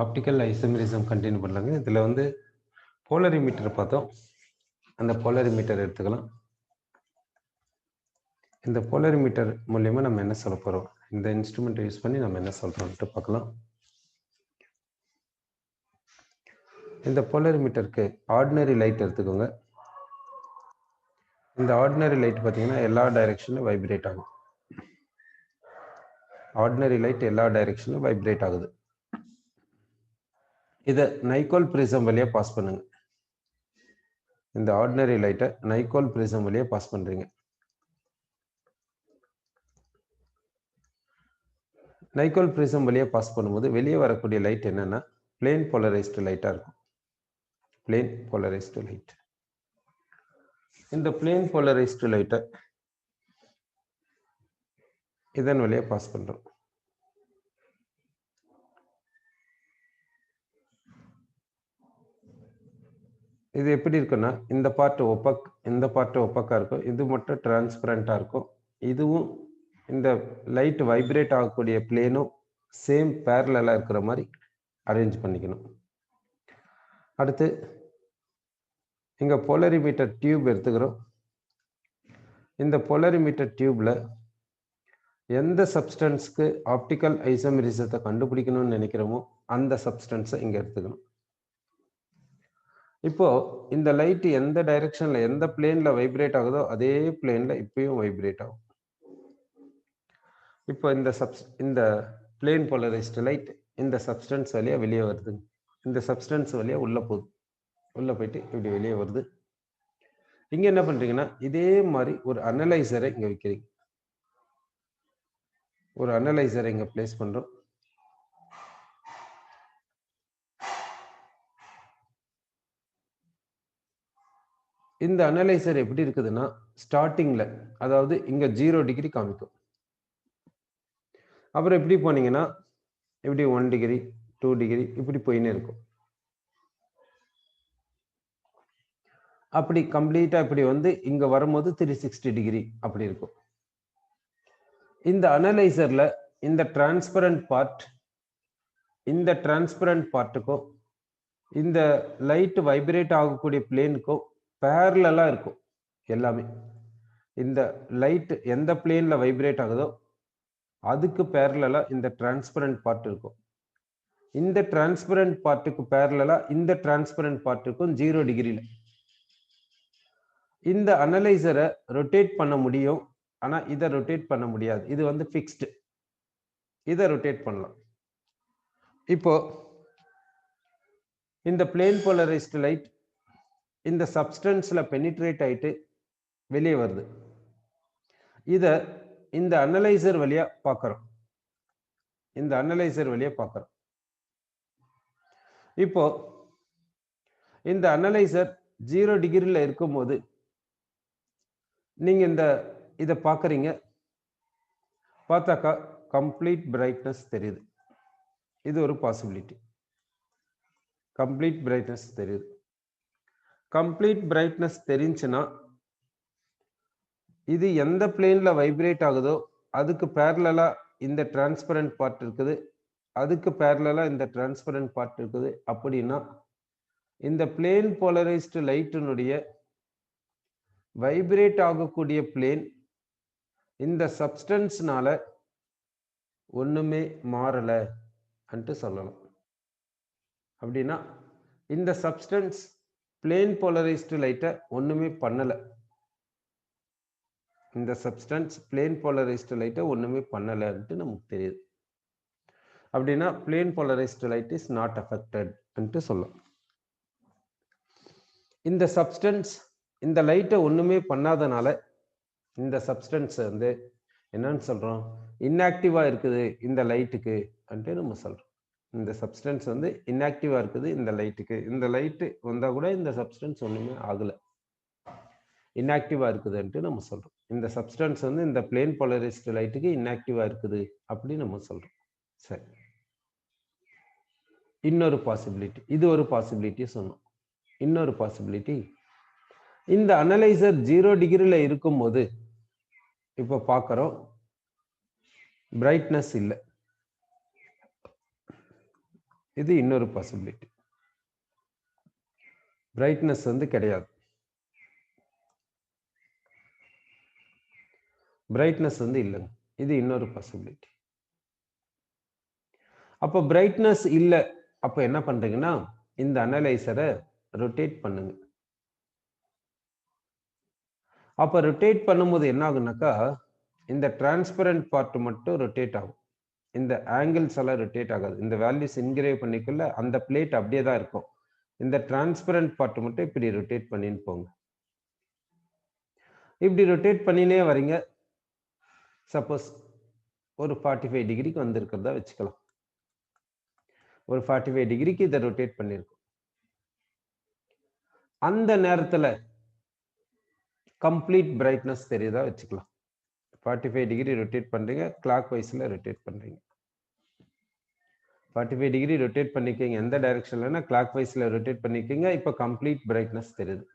Optical isomerism continue பண்ணலாங்க. இதில் வந்து போலரிமீட்டர் பார்த்தோம். அந்த போலரிமீட்டர் எடுத்துக்கலாம். இந்த போலரிமீட்டர் மூலயமா நம்ம என்ன சொல்ல போகிறோம், இந்த இன்ஸ்ட்ருமெண்ட்டை யூஸ் பண்ணி நம்ம என்ன சொல்கிறோம்ட்டு பார்க்கலாம். இந்த போலரிமீட்டருக்கு ஆர்டினரி லைட் எடுத்துக்கோங்க. இந்த ஆர்டினரி லைட் பார்த்தீங்கன்னா எல்லா டைரெக்ஷன்லையும் வைப்ரேட் ஆகும். ஆர்டினரி லைட் எல்லா டைரெக்ஷன்லையும் வைப்ரேட் ஆகுது. இதை நைக்கோல் ப்ரிசம் வழியாக பாஸ் பண்ணுங்க. இந்த ஆர்டினரி லைட்டை நைக்கோல் ப்ரிசம் வழியாக பாஸ் பண்ணுறீங்க. நைக்கோல் ப்ரிசம் வழியாக பாஸ் பண்ணும்போது வெளியே வரக்கூடிய லைட் என்னன்னா பிளேன் போலரைஸ்டு லைட்டாக இருக்கும். Plane polarized light. இந்த பிளேன் போலரைஸ்டு லைட்டை இதன் வழியாக பாஸ் பண்ணுறோம். இது எப்படி இருக்குன்னா இந்த பார்ட் ஒப்பக், இந்த பார்ட் ஒப்பக்காக இருக்கும். இது மட்டும் டிரான்ஸ்பரண்டாக இருக்கும். இதுவும் இந்த லைட் வைப்ரேட் ஆகக்கூடிய பிளேனும் சேம் பேரலாக இருக்கிற மாதிரி அரேஞ்ச் பண்ணிக்கணும். அடுத்து இங்கே போலரிமீட்டர் டியூப் எடுத்துக்கிறோம். இந்த போலரிமீட்டர் டியூப்ல எந்த சப்ஸ்டன்ஸ்க்கு ஆப்டிக்கல் ஐசோமெரிசத்தை கண்டுபிடிக்கணும்னு நினைக்கிறோமோ அந்த சப்ஸ்டன்ஸை இங்கே எடுத்துக்கணும். இப்போ இந்த லைட் எந்த டைரக்ஷன்ல எந்த பிளேன்ல வைப்ரேட் ஆகுதோ அதே பிளேன்ல இப்பயும் வைப்ரேட் ஆகும். இப்போ இந்த பிளேன் போலரைஸ்டு லைட் இந்த சப்ஸ்டன்ஸ் வழியா வெளியே வருது. இந்த சப்ஸ்டன்ஸ் வழியா உள்ள போகுது. உள்ள போயிட்டு இப்படி வெளியே வருது. இங்க என்ன பண்றீங்கன்னா இதே மாதிரி ஒரு அனலைசரை இங்க வைக்கிறீங்க. ஒரு அனலைசரை இங்க பிளேஸ் பண்றோம். இந்த அனலைசர் எப்படி இருக்குதுன்னா ஸ்டார்டிங்ல அதாவது இங்க 0 டிகிரி காமிக்கும். அப்புறம் எப்படி போனீங்கன்னா இப்படி 1 டிகிரி 2 டிகிரி இப்படி போயினே இருக்கும். அப்படி கம்ப்ளீட்டா இப்படி வந்து இங்க வரும்போது 360 டிகிரி அப்படி இருக்கும். இந்த அனலைசர்ல இந்த டிரான்ஸ்பரண்ட் பார்ட், இந்த டிரான்ஸ்பரண்ட் பார்ட்டுக்கும் இந்த லைட் வைப்ரேட் ஆகக்கூடிய பிளேனுக்கும் பேரலா இருக்கும் எல்லாமே. இந்த லைட் எந்த பிளேன்ல வைப்ரேட் ஆகுதோ அதுக்கு பேரலா இந்த டிரான்ஸ்பரண்ட் பார்ட் இருக்கும். இந்த டிரான்ஸ்பரண்ட் பார்ட்டுக்கு பேரலா இந்த டிரான்ஸ்பரண்ட் பார்ட்டுக்கும் 0 டிகிரில இந்த அனலைசரை ரொட்டேட் பண்ண முடியும். ஆனா இதை ரொட்டேட் பண்ண முடியாது. இது வந்து ஃபிக்ஸ்டு. இதை ரொட்டேட் பண்ணலாம். இப்போ இந்த பிளேன் போலரைஸ்டு லைட் இந்த சப்ஸ்டன்ஸ்ல பெனிட்ரேட் ஆயிட்டு வெளியே வருது. இத இந்த அனலைசர் வழியா பார்க்கிறோம். இந்த அனலைசர் வழியா பார்க்கிறோம். இப்போ இந்த அனலைசர் 0 டிகிரில இருக்கும்போது நீங்க இதை பார்க்கறீங்க. பார்த்தாக்கா கம்ப்ளீட் பிரைட்னஸ் தெரியுது. இது ஒரு பாசிபிலிட்டி. கம்ப்ளீட் பிரைட்னஸ் தெரியுது. கம்ப்ளீட் பிரைட்னஸ் தெரிஞ்சுன்னா இது எந்த பிளேன்ல வைப்ரேட் ஆகுதோ அதுக்கு பேரலா இந்த டிரான்ஸ்பரண்ட் பார்ட் இருக்குது. அதுக்கு பேரலா இந்த டிரான்ஸ்பரண்ட் பார்ட் இருக்குது. அப்படின்னா இந்த பிளேன் போலரைஸ்டு லைட்டினுடைய வைப்ரேட் ஆகக்கூடிய பிளேன் இந்த சப்ஸ்டன்ஸ்னால ஒண்ணுமே மாறல அன்ட்டு சொல்லலாம். அப்படின்னா இந்த சப்ஸ்டன்ஸ் பிளேன் போலரைஸ்டு லைட்டை ஒண்ணுமே பண்ணல. இந்த சப்ஸ்டன்ஸ் பிளேன் போலரைஸ்டு லைட்டை ஒண்ணுமே பண்ணலன்ட்டு நமக்கு தெரியுது. அப்படின்னா plane polarized light is not affected ன்ட்டு சொல்லலாம். இந்த சப்ஸ்டன்ஸ் இந்த லைட்டை ஒண்ணுமே பண்ணாதனால இந்த சப்ஸ்டன்ஸ் வந்து என்னன்னு சொல்றோம், இன்ஆக்டிவா இருக்குது இந்த லைட்டுக்கு ன்ட்டு நம்ம சொல்றோம். இந்த சப்ஸ்டன்ஸ் வந்து இன்ஆக்டிவா இருக்குது இந்த லைட்டுக்கு. இந்த லைட்டு வந்தா கூட இந்த சப்ஸ்டன்ஸ் ஒண்ணுமே ஆகல, இன்ஆக்டிவா இருக்குதுன்ட்டு நம்ம சொல்றோம். இந்த சப்ஸ்டன்ஸ் வந்து இந்த பிளேன் போலரைஸ்டு லைட்டுக்கு இன்ஆக்டிவா இருக்குது அப்படி நம்ம சொல்றோம். சரி, இன்னொரு பாசிபிலிட்டி, இது ஒரு பாசிபிலிட்டி சொன்னோம். இன்னொரு பாசிபிலிட்டி, இந்த அனலைசர் 0 டிகிரில இருக்கும்போது இப்ப பார்க்கிறோம் பிரைட்னஸ் இல்லை. இது இன்னொரு பாசிபிலிட்டி. பிரைட்னஸ் வந்து கிடையாது. பிரைட்னஸ் வந்து இல்லைங்க. இது இன்னொரு பாசிபிலிட்டி. அப்போ பிரைட்னஸ் இல்லை. அப்போ என்ன பண்றீங்கன்னா இந்த அனலைசரை ரொட்டேட் பண்ணுங்க. அப்போ ரொட்டேட் பண்ணும்போது என்ன ஆகுனாக்கா இந்த டிரான்ஸ்பரண்ட் பார்ட் மட்டும் ரொட்டேட் ஆகும். இந்த ஆங்கிள்ஸ் எல்லாம் ரொட்டேட் ஆகாது. இந்த வேல்யூஸ் இன்கிரேவ் பண்ணிக்கல அந்த பிளேட் அப்படியே தான் இருக்கும். இந்த டிரான்ஸ்பரண்ட் பார்ட் மட்டும் இப்படி ரொட்டேட் பண்ணின்னு போங்க. இப்படி ரொட்டேட் பண்ணினே வரீங்க. சப்போஸ் ஒரு 45 டிகிரிக்கு வந்திருக்கிறதா வச்சுக்கலாம். ஒரு 45 டிகிரிக்கு இதை ரொட்டேட் பண்ணிருக்கும். அந்த நேரத்துல கம்ப்ளீட் பிரைட்னஸ் தெரியுதா வச்சுக்கலாம். 45 டிகிரி ரொட்டேட் பண்றீங்க, கிளாக் வைஸ்ல ரொட்டேட் பண்றீங்க. 45 டிகிரி ரொட்டேட் பண்ணிக்கீங்க. எந்த டைரக்ஷன்லனா கிளாக் வைஸ்ல ரொட்டேட் பண்ணிக்கீங்க. இப்போ கம்ப்ளீட் பிரைட்னஸ் தெரியுது.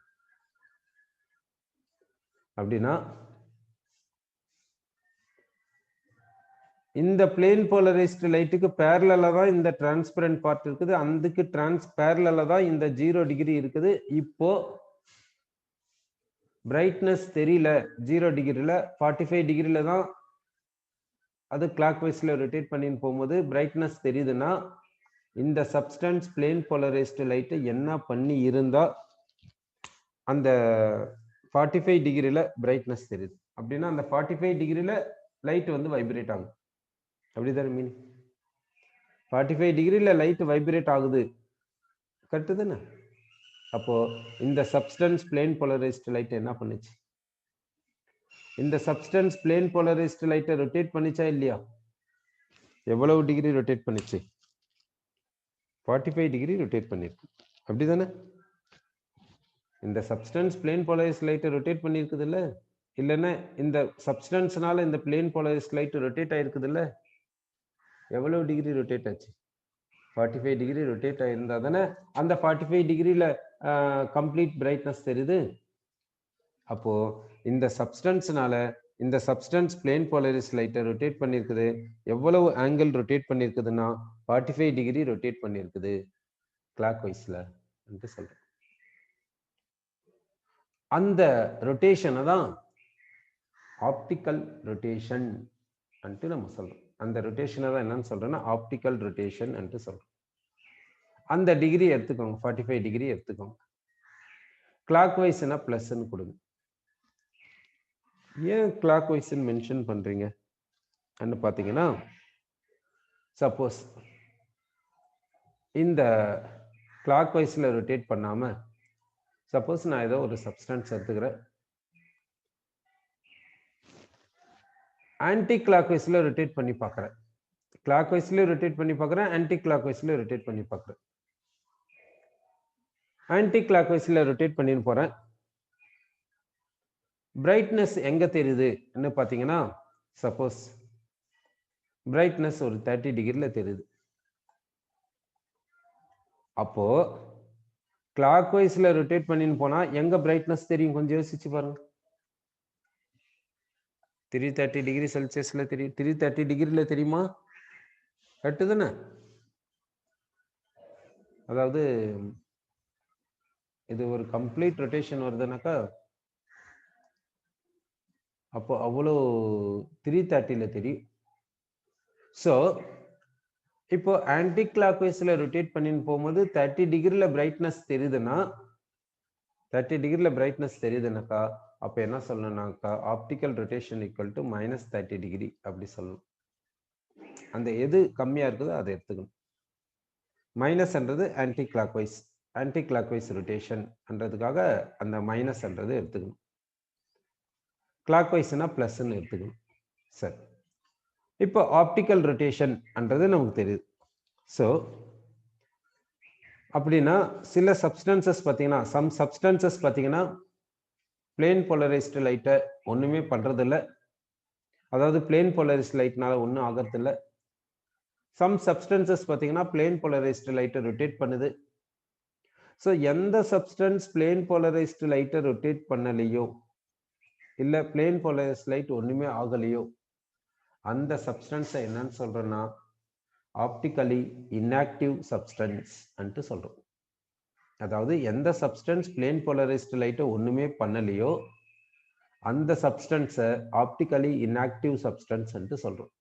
அப்படின்னா இந்த பிளேன் போலரைஸ்டு லைட்டுக்கு பேரலலா தான் இந்த டிரான்ஸ்பரண்ட் பார்ட் இருக்குது. அதுக்கு பேரலலா தான் இந்த 0 டிகிரி இருக்குது. இப்போ பிரைட்னஸ் தெரியல 0 டிகிரில 45 டிகிரில தான் அது கிளாக் வைஸ்ல ரொட்டேட் பண்ணின்னு போகும்போது பிரைட்னஸ் தெரியுதுன்னா இந்த சப்ஸ்டன்ஸ் பிளேன் போலரைஸ்டு லைட்டை என்ன பண்ணி இருந்தா அந்த 45 டிகிரில பிரைட்னஸ் தெரியுது. அப்படின்னா அந்த 45 டிகிரில லைட் வந்து வைப்ரேட் ஆகும். அப்படிதானே மீனிங்? 45 டிகிரில லைட் வைப்ரேட் ஆகுது, கரெக்டு தானே? அப்போ இந்த சப்ஸ்டன்ஸ் பிளேன் போலரைஸ்டு லைட் என்ன பண்ணுச்சு? இந்த சப்ஸ்டன்ஸ் பிளேன் போலரைஸ்டு லைட்டை ரொட்டேட் பண்ணிச்சா இல்லையா? எவ்வளவு டிகிரி ரொட்டேட் பண்ணிச்சு? 45 டிகிரி ரொட்டேட் பண்ணிருக்கு. அப்படிதானே? இந்த சப்ஸ்டன்ஸ் பிளேன் போலரைஸ்டு லைட்டை ரொட்டேட் பண்ணிருக்குது இல்ல? இல்லைன்னா இந்த சப்ஸ்டன்ஸ்னால இந்த பிளேன் போலரைஸ்டு லைட் ரொட்டேட் ஆயிருக்குது இல்ல? எவ்வளவு டிகிரி ரொட்டேட் ஆச்சு? 45 டிகிரி ரொட்டேட் ஆயிருந்தா தானே அந்த 45 டிகிரில கம்ப்ளீட் பிரைட்னஸ் தெரியுது. அப்போ இந்த சப்ஸ்டன்ஸ்னால இந்த சப்ஸ்டன்ஸ் பிளேன் போலரைஸ்டு லைட்டை ரொட்டேட் பண்ணிருக்குது. எவ்வளவு ஆங்கிள் ரொட்டேட் பண்ணிருக்குதுன்னா 45 டிகிரி ரொட்டேட் பண்ணிருக்குது கிளாக் வைஸ்ல என்று சொல்றேன். அந்த ரொட்டேஷனை தான் ஆப்டிக்கல் ரொட்டேஷன் என்று நம்ம சொல்றோம். அந்த ரொட்டேஷனை தான் என்னன்னு சொல்றேன்னா ஆப்டிக்கல் ரொட்டேஷன் என்று சொல்றோம். அந்த டிகிரி எடுத்துக்கோங்க, 45 டிகிரி எடுத்துக்கோங்க. கிளாக் வைஸ்னா பிளஸ்ன்னு கொடுங்க. ஏன் கிளாக் வைஸ்ன்னு மென்ஷன் பண்றீங்க பார்த்தீங்கன்னா சப்போஸ் இந்த கிளாக் வைஸ்ல ரொட்டேட் பண்ணாம சப்போஸ் நான் ஏதோ ஒரு சப்ஸ்டன்ஸ் எடுத்துக்கிறேன், ஆன்டி கிளாக் வைஸ்ல ரொட்டேட் பண்ணி பார்க்குறேன். கிளாக் வைஸ்ல ரொட்டேட் பண்ணி பார்க்குறேன், ஆன்டி கிளாக் வைஸ்ல ரொட்டேட் பண்ணி பார்க்குறேன். ஆன்டி கிளாக் வைஸ்ல ரொட்டேட் பண்ணின்னு போறேன். பிரைட்னஸ் எங்க தெரியுதுன்னு பார்த்தீங்கன்னா சப்போஸ் பிரைட்னஸ் ஒரு 30 டிகிரில தெரியுது. அப்போ கிளாக் வைஸ்ல ரொட்டேட் பண்ணின்னு போனா எங்க பிரைட்னஸ் தெரியும்? கொஞ்சம் யோசிச்சு பாருங்க. 330 டிகிரி செல்சியஸ்ல தெரியும். 330 டிகிரில தெரியுமா? கரெக்டு தானே? அதாவது இது ஒரு கம்ப்ளீட் ரொட்டேஷன் வருதுனாக்கா அப்போ அவ்வளோ 330ல தெரியும். ஸோ இப்போ ஆன்டி கிளாக் வைஸ்ல ரொட்டேட் பண்ணின்னு போகும்போது 30 டிகிரில பிரைட்னஸ் தெரியுதுன்னா 30 டிகிரில பிரைட்னஸ் தெரியுதுனாக்கா அப்போ என்ன சொல்லணும்னாக்கா optical rotation equal to -30 degree அப்படி சொல்லணும். அந்த எது கம்மியா இருக்குதோ அதை எடுத்துக்கணும். மைனஸ்ன்றது ஆன்டி கிளாக் வைஸ் ரொட்டேஷன் என்றதுக்காக அந்த மைனஸ்ன்றது எடுத்துக்கணும். கிளாக் வைஸ்னா பிளஸ்ன்னு எடுத்துக்கணும். சரி, இப்போ ஆப்டிக்கல் ரொட்டேஷன் என்றது நமக்கு தெரியுது. ஸோ அப்படின்னா சில சப்ஸ்டன்சஸ் பார்த்தீங்கன்னா சம் சப்ஸ்டன்சஸ் பார்த்தீங்கன்னா பிளேன் போலரைஸ்டு லைட்டை ஒன்றுமே பண்ணுறதில்ல. அதாவது பிளேன் போலரைஸ்டு லைட்னால ஒன்றும் ஆகிறதில்ல. சம் சப்ஸ்டன்சஸ் பார்த்தீங்கன்னா பிளேன் போலரைஸ்டு லைட்டை ரொட்டேட் பண்ணுது. ஸோ எந்த சப்ஸ்டன்ஸ் பிளேன் போலரைஸ்டு லைட்டை ரொட்டேட் பண்ணலையோ இல்லை பிளேன் போலரைஸ்டு லைட் ஒன்றுமே ஆகலையோ அந்த சப்ஸ்டன்ஸை என்னன்னு சொல்றேன்னா ஆப்டிகலி இன்ஆக்டிவ் சப்ஸ்டன்ஸ் என்று சொல்றோம். அதாவது எந்த சப்ஸ்டன்ஸ் பிளேன் போலரைஸ்டு லைட்டை ஒண்ணுமே பண்ணலையோ அந்த சப்ஸ்டன்ஸை ஆப்டிகலி இன்ஆக்டிவ் சப்ஸ்டன்ஸ் என்று சொல்றோம்.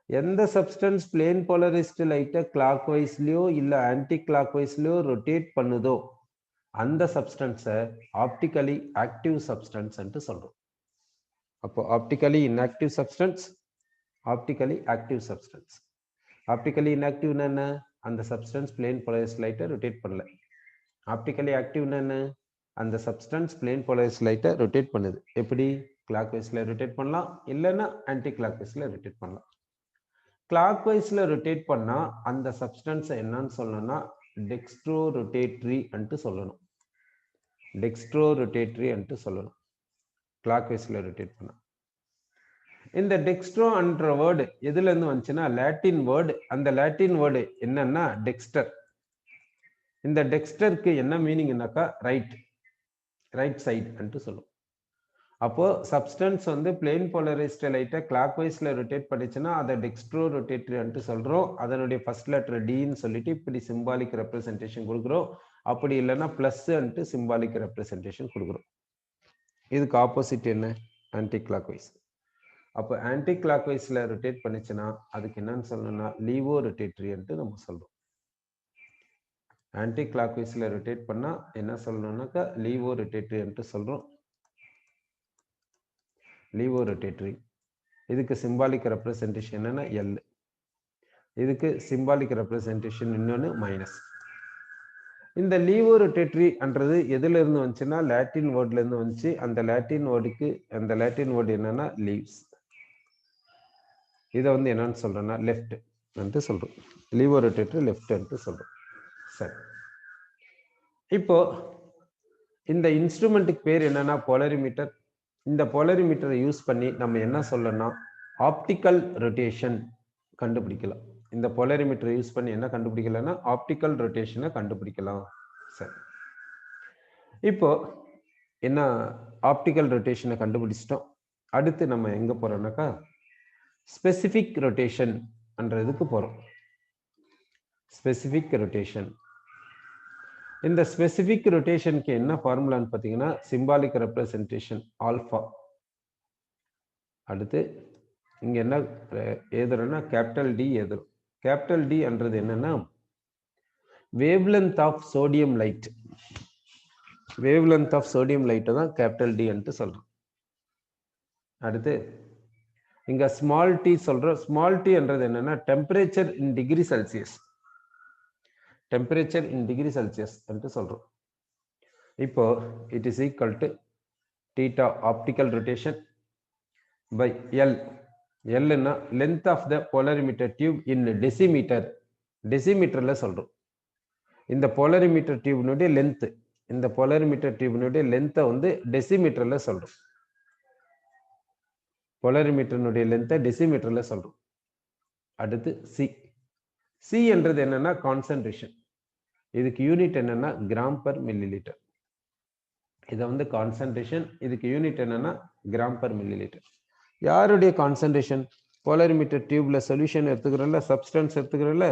எந்த சப்ஸ்டன்ஸ் பிளேன் போலரைஸ்டு லைட்டை கிளாக் வைஸ்லயோ இல்ல ஆன்டி கிளாக் வைஸ்லயோ ரொட்டேட் பண்ணுதோ அந்த சப்ஸ்டன்ஸை ஆப்டிகலி ஆக்டிவ் சப்ஸ்டன்ஸ் என்று சொல்றோம். அப்போ optically inactive substance, optically active substance. Optically இன்ஆக்டிவ்னா என்ன? அந்த சப்ஸ்டன்ஸ் பிளேன் போலரைஸ்டு லைட்டை ரொட்டேட் பண்ணல. ஆப்டிகலி ஆக்டிவ்னா என்ன? அந்த சப்ஸ்டன்ஸ் பிளேன் போலரைஸ்டு லைட்டை ரொட்டேட் பண்ணுது. எப்படி? கிளாக் வைஸ்ல ரொட்டேட் பண்ணலாம், இல்லைன்னா ஆன்டி கிளாக் வைஸ்ல ரொட்டேட் பண்ணலாம். கிளாக் வைஸ்ல ரொட்டேட் பண்ணா அந்த சப்ஸ்டன்ஸ் என்னன்னு சொல்லணும்னா டெக்ஸ்ட்ரோ ரொட்டேட்டரி என்று சொல்லணும். டெக்ஸ்ட்ரோ ரொட்டேட்டரி என்று சொல்லணும் கிளாக் வைஸ்ல ரொட்டேட் பண்ணா. இந்த டெக்ஸ்ட்ரோ என்ற வேர்டு எதுல இருந்து வந்துச்சுன்னா லாட்டின் வேர்டு. அந்த லாட்டின் வேர்டு என்னன்னா டெக்ஸ்டர். இந்த டெக்ஸ்டருக்கு என்ன மீனிங்னாக்கா ரைட், ரைட் சைடு என்று சொல்லும். அப்போ சப்ஸ்டன்ஸ் வந்து பிளேன் போலரைஸ்டு லைட்டை கிளாக் வைஸ்ல ரொட்டேட் பண்ணிச்சுன்னா அதை டெக்ஸ்ட்ரோ ரொட்டேட்டரி என்று சொல்றோம். அதனுடைய ஃபர்ஸ்ட் லெட்டர் டின்னு சொல்லிட்டு இப்படி சிம்பாலிக் ரெப்ரசன்டேஷன் கொடுக்குறோம். அப்படி இல்லைன்னா பிளஸ் அன்ட்டு சிம்பாலிக் ரெப்ரசன்டேஷன் கொடுக்குறோம். இதுக்கு ஆப்போசிட் என்ன? Anti clock wise. அப்போ ஆன்டி கிளாக் வைஸ்ல ரொட்டேட் பண்ணிச்சுன்னா அதுக்கு என்னன்னு சொல்லணும்னா லீவோ ரொட்டேட்டரி என்று நம்ம சொல்றோம். ஆன்டி கிளாக் வைஸ்ல ரொட்டேட் பண்ணா என்ன சொல்லணும்னாக்கா லீவோ ரொட்டேட்டரி என்று சொல்றோம். லீவோ ரொட்டேட்டரி. இதுக்கு சிம்பாலிக் ரெப்ரசன்டேஷன் என்னன்னா எல். இதுக்கு சிம்பாலிக் ரெப்ரசன்டேஷன் இன்னொன்று மைனஸ். இந்த லீவோ ரொட்டேட்டரி என்றது எதுல இருந்து வந்துச்சுன்னா லாட்டின் வேர்ட்ல இருந்து வந்துச்சு. அந்த லாட்டின் வேர்டுக்கு அந்த லாட்டின் வேர்டு என்னன்னா லீவ்ஸ். இதை வந்து என்னன்னு சொல்றேன்னா லெஃப்ட் என்று சொல்றோம். லீவோ ரொட்டேட்டரி லெஃப்ட் என்று சொல்றோம். சரி, இப்போ இந்த இன்ஸ்ட்ருமெண்ட்டுக்கு பேர் என்னன்னா போலரிமீட்டர். இந்த போலரிமீட்டரை யூஸ் பண்ணி நம்ம என்ன சொல்லணும்னா ஆப்டிக்கல் ரொட்டேஷன் கண்டுபிடிக்கலாம். இந்த போலரிமீட்டரை யூஸ் பண்ணி என்ன கண்டுபிடிக்கலாம்னா ஆப்டிக்கல் ரொட்டேஷனை கண்டுபிடிக்கலாம். சரி, இப்போ என்ன ஆப்டிக்கல் ரொட்டேஷனை கண்டுபிடிச்சிட்டோம். அடுத்து நம்ம எங்க போறோம்னாக்கா ஸ்பெசிபிக் ரொட்டேஷன் என்றதுக்கு போறோம். Specific rotation. இந்த ஸ்பெசிபிக் ரொட்டேஷனுக்கு என்ன ஃபார்முலான்னு பார்த்தீங்கன்னா சிம்பாலிக் ரெப்ரசன்டேஷன் ஆல்பா. அடுத்து இங்க என்ன எழுதுறோம்னா கேபிட்டல் டி எழுதுறோம். கேபிட்டல் டி என்றது என்னன்னா wavelength of sodium light. Wavelength of sodium லைட்டை தான் கேபிட்டல் டி என்று சொல்றோம். அடுத்து இங்க ஸ்மால் டி சொல்றோம். ஸ்மால் டி என்றது என்னன்னா temperature in degree Celsius. Temperature in degree Celsius என்று சொல்றோம். இப்போ it is equal to theta optical rotation by L. L னா length of the polarimeter tube in decimeter. டெசிமீட்டர்ல சொல்றோம். இந்த polarimeter டியூபினுடைய லென்த், இந்த polarimeter டியூபினுடைய லென்த்தை வந்து டெசிமீட்டர்ல சொல்றோம். polarimeterனுடைய லென்த்தை டெசிமீட்டர்ல சொல்றோம். அடுத்து C. C என்றது என்னன்னா கான்சன்ட்ரேஷன். இதுக்கு யூனிட் என்னன்னா கிராம் பர் மில்லி லிட்டர். இதை வந்து கான்சன்ட்ரேஷன், இதுக்கு யூனிட் என்னன்னா கிராம் பர் மில்லி லிட்டர். யாருடைய கான்சன்ட்ரேஷன்? போலரிமீட்டர் டியூப்ல சொல்யூஷன் எடுத்துக்கிறோம்ல, சப்ஸ்டன்ஸ் எடுத்துக்கிறோம்ல,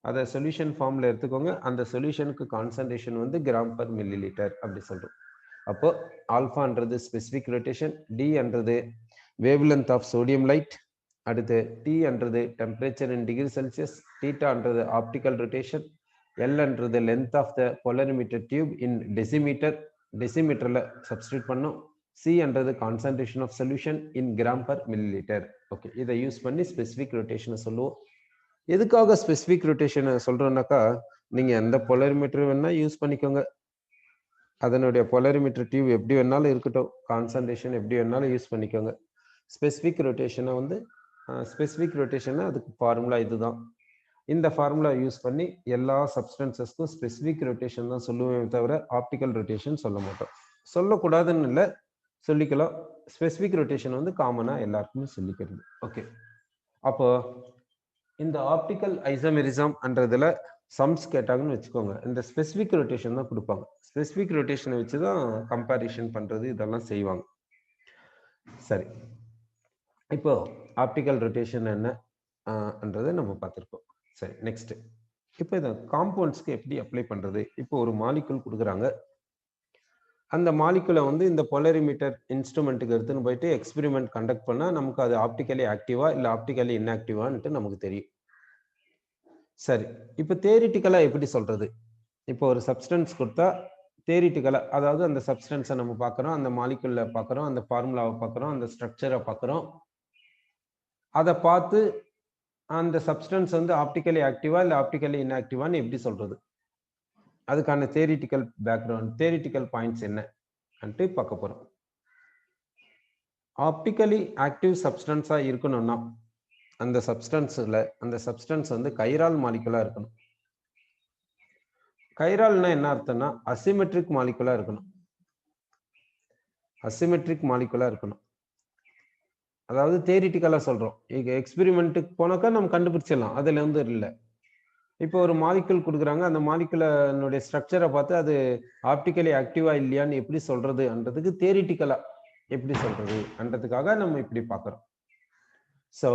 அதை சொல்யூஷன் ஃபார்ம்ல எடுத்துக்கோங்க. அந்த சொல்யூஷனுக்கு கான்சன்ட்ரேஷன் வந்து கிராம் பர் மில்லி லிட்டர் அப்படி சொல்றோம். அப்போ ஆல்பான்றது ஸ்பெசிபிக் ரொட்டேஷன், டி என்றது வேவ்லென்த் ஆஃப் சோடியம் லைட், அடுத்து டி என்றது டெம்பரேச்சர் இன் டிகிரி செல்சியஸ், தீட்டான்றது ஆப்டிக்கல் ரொட்டேஷன், எல் என்றது length of the polarimeter tube in decimetre. டெசிமீட்டர்ல சப்ஸ்டியூட் பண்ணோம். C என்றது concentration of solution in gram per milli litre. Okay, இதை use பண்ணி specific ரொட்டேஷனை சொல்லுவோம். எதுக்காக ஸ்பெசிபிக் ரொட்டேஷனை சொல்றோம்னாக்கா நீங்க எந்த போலரிமீட்டர் வேணா யூஸ் பண்ணிக்கோங்க. அதனுடைய போலரிமீட்டர் டியூப் எப்படி வேணாலும் இருக்கட்டும், கான்சன்ட்ரேஷன் எப்படி வேணாலும் யூஸ் பண்ணிக்கோங்க. ஸ்பெசிபிக் ரொட்டேஷனை வந்து ஸ்பெசிபிக் ரொட்டேஷனை அதுக்கு ஃபார்முலா இதுதான். இந்த ஃபார்முலா யூஸ் பண்ணி எல்லா சப்ஸ்டன்சஸ்க்கும் ஸ்பெசிபிக் ரொட்டேஷன் தான் சொல்லுவேன் தவிர ஆப்டிக்கல் ரொட்டேஷன் சொல்ல மாட்டோம். சொல்லக்கூடாதுன்னு இல்லை, சொல்லிக்கலாம். ஸ்பெசிபிக் ரொட்டேஷன் வந்து காமனா எல்லாருக்குமே சொல்லிக்கிறது. ஓகே, அப்போ இந்த ஆப்டிக்கல் ஐசோமெரிசம் என்றதுல சம்ஸ் கேட்டாங்கன்னு வச்சுக்கோங்க, இந்த ஸ்பெசிபிக் ரொட்டேஷன் தான் கொடுப்பாங்க. ஸ்பெசிபிக் ரொட்டேஷனை வச்சு தான் கம்பேரிஷன் பண்றது இதெல்லாம் செய்வாங்க. சரி, இப்போ ஆப்டிக்கல் ரொட்டேஷன் என்ன, என்றதை நம்ம பார்த்துருக்கோம். சரி, நெக்ஸ்ட். இப்போ இதை காம்பவுண்ட்ஸ்க்கு எப்படி அப்ளை பண்றது? இப்போ ஒரு மாலிகுல் கொடுக்குறாங்க. அந்த மாலிகுலை வந்து இந்த போலரிமீட்டர் இன்ஸ்ட்ருமெண்ட்டுக்கு எடுத்துன்னு போயிட்டு எக்ஸ்பெரிமெண்ட் கண்டக்ட் பண்ணா நமக்கு அது ஆப்டிக்கலி ஆக்டிவா இல்லை ஆப்டிக்கலி இன்ஆக்டிவான்ட்டு நமக்கு தெரியும். சரி, இப்போ தியரிட்டிக்கலா எப்படி சொல்றது? இப்போ ஒரு சப்ஸ்டன்ஸ் கொடுத்தா தியரிட்டிக்கலா, அதாவது அந்த சப்ஸ்டன்ஸை நம்ம பார்க்குறோம், அந்த மாலிகுல்ல பார்க்குறோம், அந்த ஃபார்முலாவை பார்க்குறோம், அந்த ஸ்ட்ரக்சரை பார்க்குறோம். அதை பார்த்து அந்த சப்ஸ்டன்ஸ் வந்து ஆப்டிக்கலி ஆக்டிவா இல்லை ஆப்டிக்கலி இன்ஆக்டிவான்னு எப்படி சொல்றது? அதுக்கான தியரிட்டிக்கல் பேக்ரவுண்ட், தியரிட்டிக்கல் பாயிண்ட்ஸ் என்ன அன்ட்டு பார்க்க போறோம். ஆப்டிக்கலி ஆக்டிவ் சப்ஸ்டன்ஸா இருக்கணும்னா அந்த சப்ஸ்டன்ஸ் வந்து கைரால் மாலிகுலா இருக்கணும். கைரால்னா என்ன அர்த்தம்னா அசிமெட்ரிக் மாலிகுலா இருக்கணும். அசிமெட்ரிக் மாலிகுலா இருக்கணும். அதாவது தியரிட்டிக்கலா சொல்றோம். இங்க எக்ஸ்பெரிமெண்ட்டுக்கு போனாக்கா நம்ம கண்டுபிடிச்சிடலாம், அதுல இருந்து இல்லை. இப்போ ஒரு மாலிகுல் கொடுக்குறாங்க, அந்த மாலிகுலனுடைய ஸ்ட்ரக்சரை பார்த்து அது ஆப்டிக்கலி ஆக்டிவா இல்லையான்னு எப்படி சொல்றதுன்றதுக்கு தியரிட்டிக்கலா எப்படி சொல்றதுன்றதுக்காக நம்ம இப்படி பார்க்குறோம். ஸோ